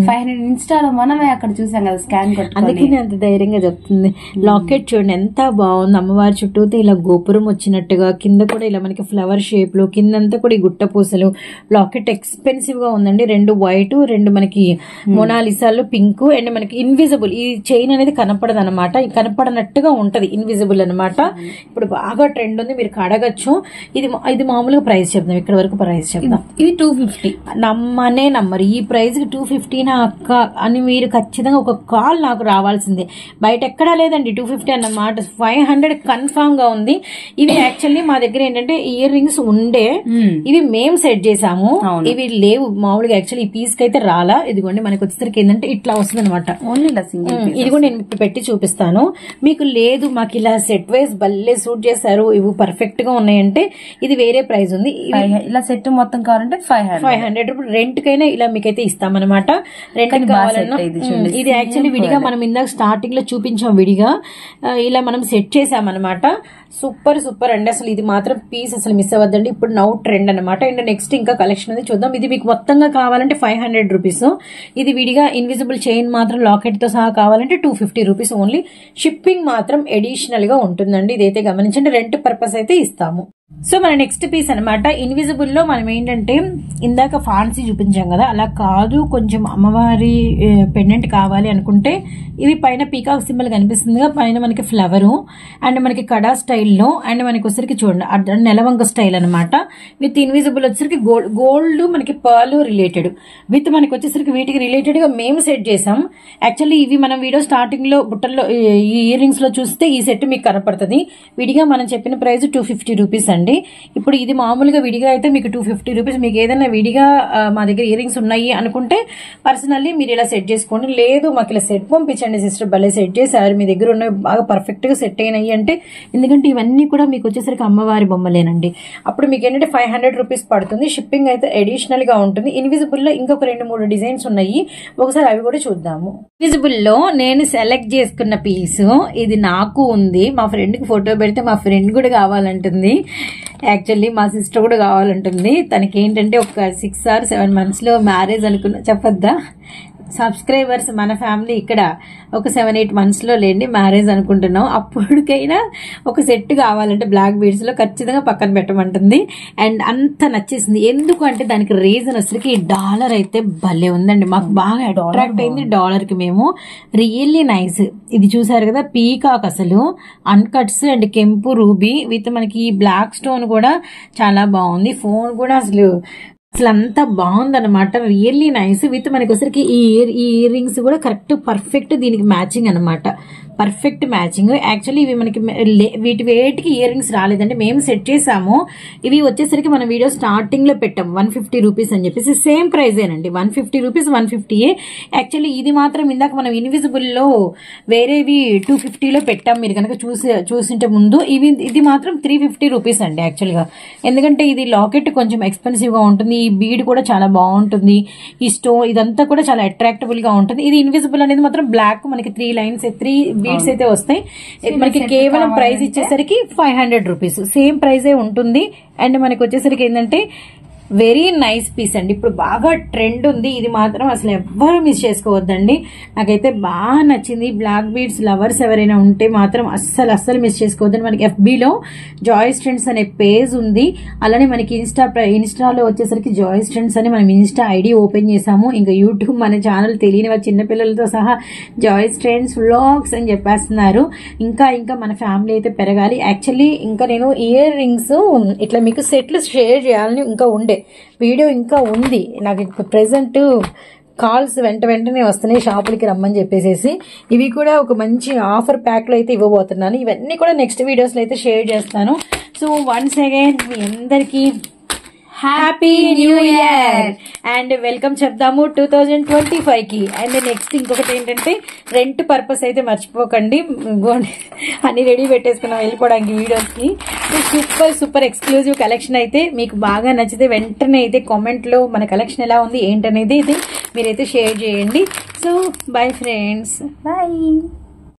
500 ఇన్స్టాలో మనమే అక్కడ చూసాం కదా స్కాన్. అందుకే అంత ధైర్యంగా చెప్తుంది. లాకెట్ చూడండి ఎంత బాగుంది. అమ్మవారి చుట్టూతో ఇలా గోపురం వచ్చినట్టుగా, కింద కూడా ఇలా మనకి ఫ్లవర్ షేప్ లో, కిందంతా కూడా ఈ గుట్ట పూసలు. లాకెట్ ఎక్స్పెన్సివ్ గా ఉందండి. 2 వైట్, 2 మనకి మొనాలిసాలు పింక్. అండ్ మనకి ఇన్విజిబుల్ ఈ చైన్ అనేది కనపడదు అనమాట. కనపడనట్టుగా ఉంటది, ఇన్విజిబుల్ అనమాట. ఇప్పుడు బాగా ట్రెండ్ ఉంది, మీరు కడగచ్చు. ఇది మామూలుగా ప్రైస్ చెప్దాం. ఇక్కడ వరకు ప్రైస్ చెప్దాం. ఇది 250. నమ్మనే నమ్మరు. ఈ ప్రైస్ కి 250 నా అక్క అని మీరు ఖచ్చితంగా ఒక కాల్ నాకు రావాల్సిందే. బయట ఎక్కడా లేదండి 250 అన్నమాట. 500 కన్ఫర్మ్ గా ఉంది. ఇవి యాక్చువల్లీ మా దగ్గర ఏంటంటే ఇయర్ రింగ్స్ ఉండే, ఇవి మేము సెట్ చేసాము. ఇవి లేవు మామూలుగా. యాక్చువల్లీ ఈ పీస్ కి అయితే రాలా. ఇదిగోండి మనకి వచ్చేసరికి ఏంటంటే ఇట్లా వస్తుంది అనమాట. ఇది కూడా నేను ఇప్పుడు పెట్టి చూపిస్తాను మీకు. లేదు మాకు ఇలా సెట్ వైజ్ బల్లే సూట్ చేశారు, ఇవి పర్ఫెక్ట్ గా ఉన్నాయంటే ఇది వేరే ప్రైస్ ఉంది. ఇలా సెట్ మొత్తం కావాలంటే 500 రూపాయలు. రెంట్ కైనా ఇలా మీకైతే ఇస్తామన్నమాట. రెంట్ కావాలన్నా ఇది యాక్చువల్లీ విడిగా మనం ఇందాక స్టార్టింగ్ లో చూపించాం. విడిగా ఇలా మనం సెట్ చేసామన్నమాట. సూపర్ సూపర్ అండి. అసలు ఇది మాత్రం పీస్ అసలు మిస్ అవ్వద్దండి. ఇప్పుడు నౌ ట్రెండ్ అనమాట. అండ్ నెక్స్ట్ ఇంకా కలెక్షన్ అనేది చూద్దాం. ఇది మీకు మొత్తంగా కావాలంటే 500 రూపీస్. ఇది విడిగా ఇన్విజిబుల్ చైన్ మాత్రం లాకెట్ తో సహా కావాలంటే 250 రూపీస్ ఓన్లీ. షిప్పింగ్ మాత్రం అడిషనల్ గా ఉంటుందండి. ఇదైతే గమనించండి. రెంట్ పర్పస్ అయితే ఇస్తాము. సో మన నెక్స్ట్ పీస్ అనమాట. ఇన్విజిబుల్ లో మనం ఏంటంటే ఇందాక ఫాన్సీ చూపించాం కదా, అలా కాదు కొంచెం అమ్మవారి పెండెంట్ కావాలి అనుకుంటే ఇది పైన పీకాక్ సింబల్ కనిపిస్తుంది, పైన మనకి ఫ్లవర్ అండ్ మనకి కడా స్టైల్లో, అండ్ మనకి వచ్చరికి చూడండి నెలవంక స్టైల్ అనమాట. విత్ ఇన్విజిబుల్ వచ్చరికి గోల్డ్ మనకి పర్ల్ రిలేటెడ్, విత్ మనకి వచ్చేసరికి వీటికి రిలేటెడ్ గా మేము సెట్ చేసాం. యాక్చువల్లీ ఇవి మనం వీడియో స్టార్టింగ్ లో బుట్టల్లో ఈ ఇయర్ రింగ్స్ లో చూస్తే ఈ సెట్ మీకు కనపడుతుంది. విడిగా మనం చెప్పిన ప్రైస్ 250 రూపీస్ అండి. ఇప్పుడు ఇది మామూలుగా విడిగా అయితే మీకు 250 రూపీస్. మీకు ఏదైనా విడిగా మా దగ్గర ఇయర్ రింగ్స్ ఉన్నాయి అనుకుంటే పర్సనల్లీ మీరు ఇలా సెట్ చేసుకోండి. లేదు మాకు ఇలా సెట్ పంపించండి సిస్టర్, భలే సెట్ చేశారు, మీ దగ్గర ఉన్న బాగా పర్ఫెక్ట్ గా సెట్ అయినాయి అంటే, ఎందుకంటే ఇవన్నీ కూడా మీకు వచ్చేసరికి అమ్మవారి బొమ్మలేనండి. అప్పుడు మీకు ఏంటంటే 500 రూపీస్ పడుతుంది. షిప్పింగ్ అయితే అడిషనల్ గా ఉంటుంది. ఇన్విజిబుల్ లో ఇంకొక 2-3 డిజైన్స్ ఉన్నాయి, ఒకసారి అవి కూడా చూద్దాము. ఇన్విజిబుల్ లో నేను సెలెక్ట్ చేసుకున్న పీస్ ఇది నాకు ఉంది. మా ఫ్రెండ్ కి ఫోటో పెడితే మా ఫ్రెండ్ కూడా కావాలంటుంది. యాక్చువల్లీ మా సిస్టర్ కూడా కావాలంటుంది. తనకి ఏంటంటే ఒక 6 or 7 months లో మ్యారేజ్ అనుకున్నా, చెప్పొద్దా? సబ్స్క్రైబర్స్ మన ఫ్యామిలీ ఇక్కడ ఒక 7-8 months లో లేండి మ్యారేజ్ అనుకుంటున్నాం. అప్పటికైనా ఒక సెట్ కావాలంటే బ్లాక్ బీడ్స్ లో ఖచ్చితంగా పక్కన పెట్టమంటుంది. అండ్ అంత నచ్చేసింది. ఎందుకు అంటే దానికి రీజన్ వచ్చరికి ఈ డాలర్ అయితే భలే ఉందండి. మాకు బాగా అట్రాక్ట్ అయింది డాలర్ కి. మేము రియల్లీ నైస్. ఇది చూసారు కదా పీకాక్, అసలు అన్కట్స్ అండ్ కెంపు రూబీ విత్ మనకి ఈ బ్లాక్ స్టోన్ కూడా చాలా బాగుంది. ఫోన్ కూడా అసలు అంతా బాగుందన్నమాట. Really nice. విత్ మనకి వచ్చరికి ఈ ఇయర్ రింగ్స్ కూడా కరెక్ట్ పర్ఫెక్ట్ దీనికి మ్యాచింగ్ అనమాట. Perfect matching. యాక్చువల్లీ ఇవి మనకి వీటి వేటికి ఇయర్ రింగ్స్ రాలేదండి, మేము సెట్ చేసాము. ఇవి వచ్చేసరికి మన వీడియో స్టార్టింగ్ లో పెట్టాం 150 రూపీస్ అని చెప్పేసి. Same ప్రైజేనండి, 150 rupees 150. యాక్చువల్లీ ఇది మాత్రం ఇందాక మనం ఇన్విజిబుల్ లో వేరేవి 250 లో పెట్టాం, మీరు కనుక చూసింటే ముందు. ఇది మాత్రం 350 రూపీస్ అండి యాక్చువల్ గా. ఎందుకంటే ఇది లాకెట్ కొంచెం ఎక్స్పెన్సివ్ గా ఉంటుంది. ఈ బీడ్ కూడా చాలా బాగుంటుంది. ఈ స్టోన్ ఇదంతా కూడా చాలా అట్రాక్టబుల్ గా ఉంటుంది. ఇది ఇన్విజిబుల్ అనేది మాత్రం బ్లాక్ మనకి 3 లైన్స్ 3 బీడ్స్ అయితే వస్తాయి. మనకి కేవలం ప్రైస్ ఇచ్చేసరికి 500 రూపీస్. సేమ్ ప్రైజే ఉంటుంది. అండ్ మనకి వచ్చేసరికి ఏంటంటే వెరీ నైస్ పీస్ అండి. ఇప్పుడు బాగా ట్రెండ్ ఉంది, ఇది మాత్రం అసలు ఎవ్వరు మిస్ చేసుకోవద్దండి. నాకైతే బాగా నచ్చింది. బ్లాక్ బీడ్స్ లవర్స్ ఎవరైనా ఉంటే మాత్రం అస్సలు మిస్ చేసుకోవద్దండి. మనకి FBలో జాయ్స్ ట్రెండ్స్ అనే పేజ్ ఉంది, అలానే మనకి ఇన్స్టాలో వచ్చేసరికి జాయ్స్ ట్రెండ్స్ అని మనం ఇన్స్టా ఐడి ఓపెన్ చేసాము. ఇంకా యూట్యూబ్ మన ఛానల్ తెలియని వాళ్ళ చిన్నపిల్లలతో సహా జాయ్స్ ట్రెండ్స్ వ్లాగ్స్ అని చెప్పేస్తున్నారు. ఇంకా మన ఫ్యామిలీ అయితే పెరగాలి. యాక్చువల్లీ ఇంకా నేను ఇయర్ రింగ్స్ ఇట్లా మీకు సెట్లు షేర్ చేయాలని ఇంకా ఉండే వీడియో ఇంకా ఉంది నాకు. ఇప్పుడు ప్రెసెంట్ కాల్స్ వెంటనే వస్తున్నాయి షాపులకి రమ్మని చెప్పేసి. ఇవి కూడా ఒక మంచి ఆఫర్ ప్యాక్ లో అయితే ఇవ్వబోతున్నాను. ఇవన్నీ కూడా నెక్స్ట్ వీడియోస్ లో అయితే షేర్ చేస్తాను. సో వన్స్ అగైన్ మీ అందరికి happy new year and welcome చెప్దాము 2025 కి. అండ్ నెక్స్ట్ ఇంకొకటి ఏంటంటే రెంట్ పర్పస్ అయితే మర్చిపోకండి, అన్ని రెడీ పెట్టేసుకున్నాం వెళ్ళిపోవడానికి వీడియోస్ కి. సూపర్ ఎక్స్క్లూజివ్ కలెక్షన్ అయితే మీకు బాగా నచ్చితే వెంటనే అయితే కామెంట్ లో మన కలెక్షన్ ఎలా ఉంది ఏంటనేది అయితే మీరైతే షేర్ చేయండి. So bye friends, bye.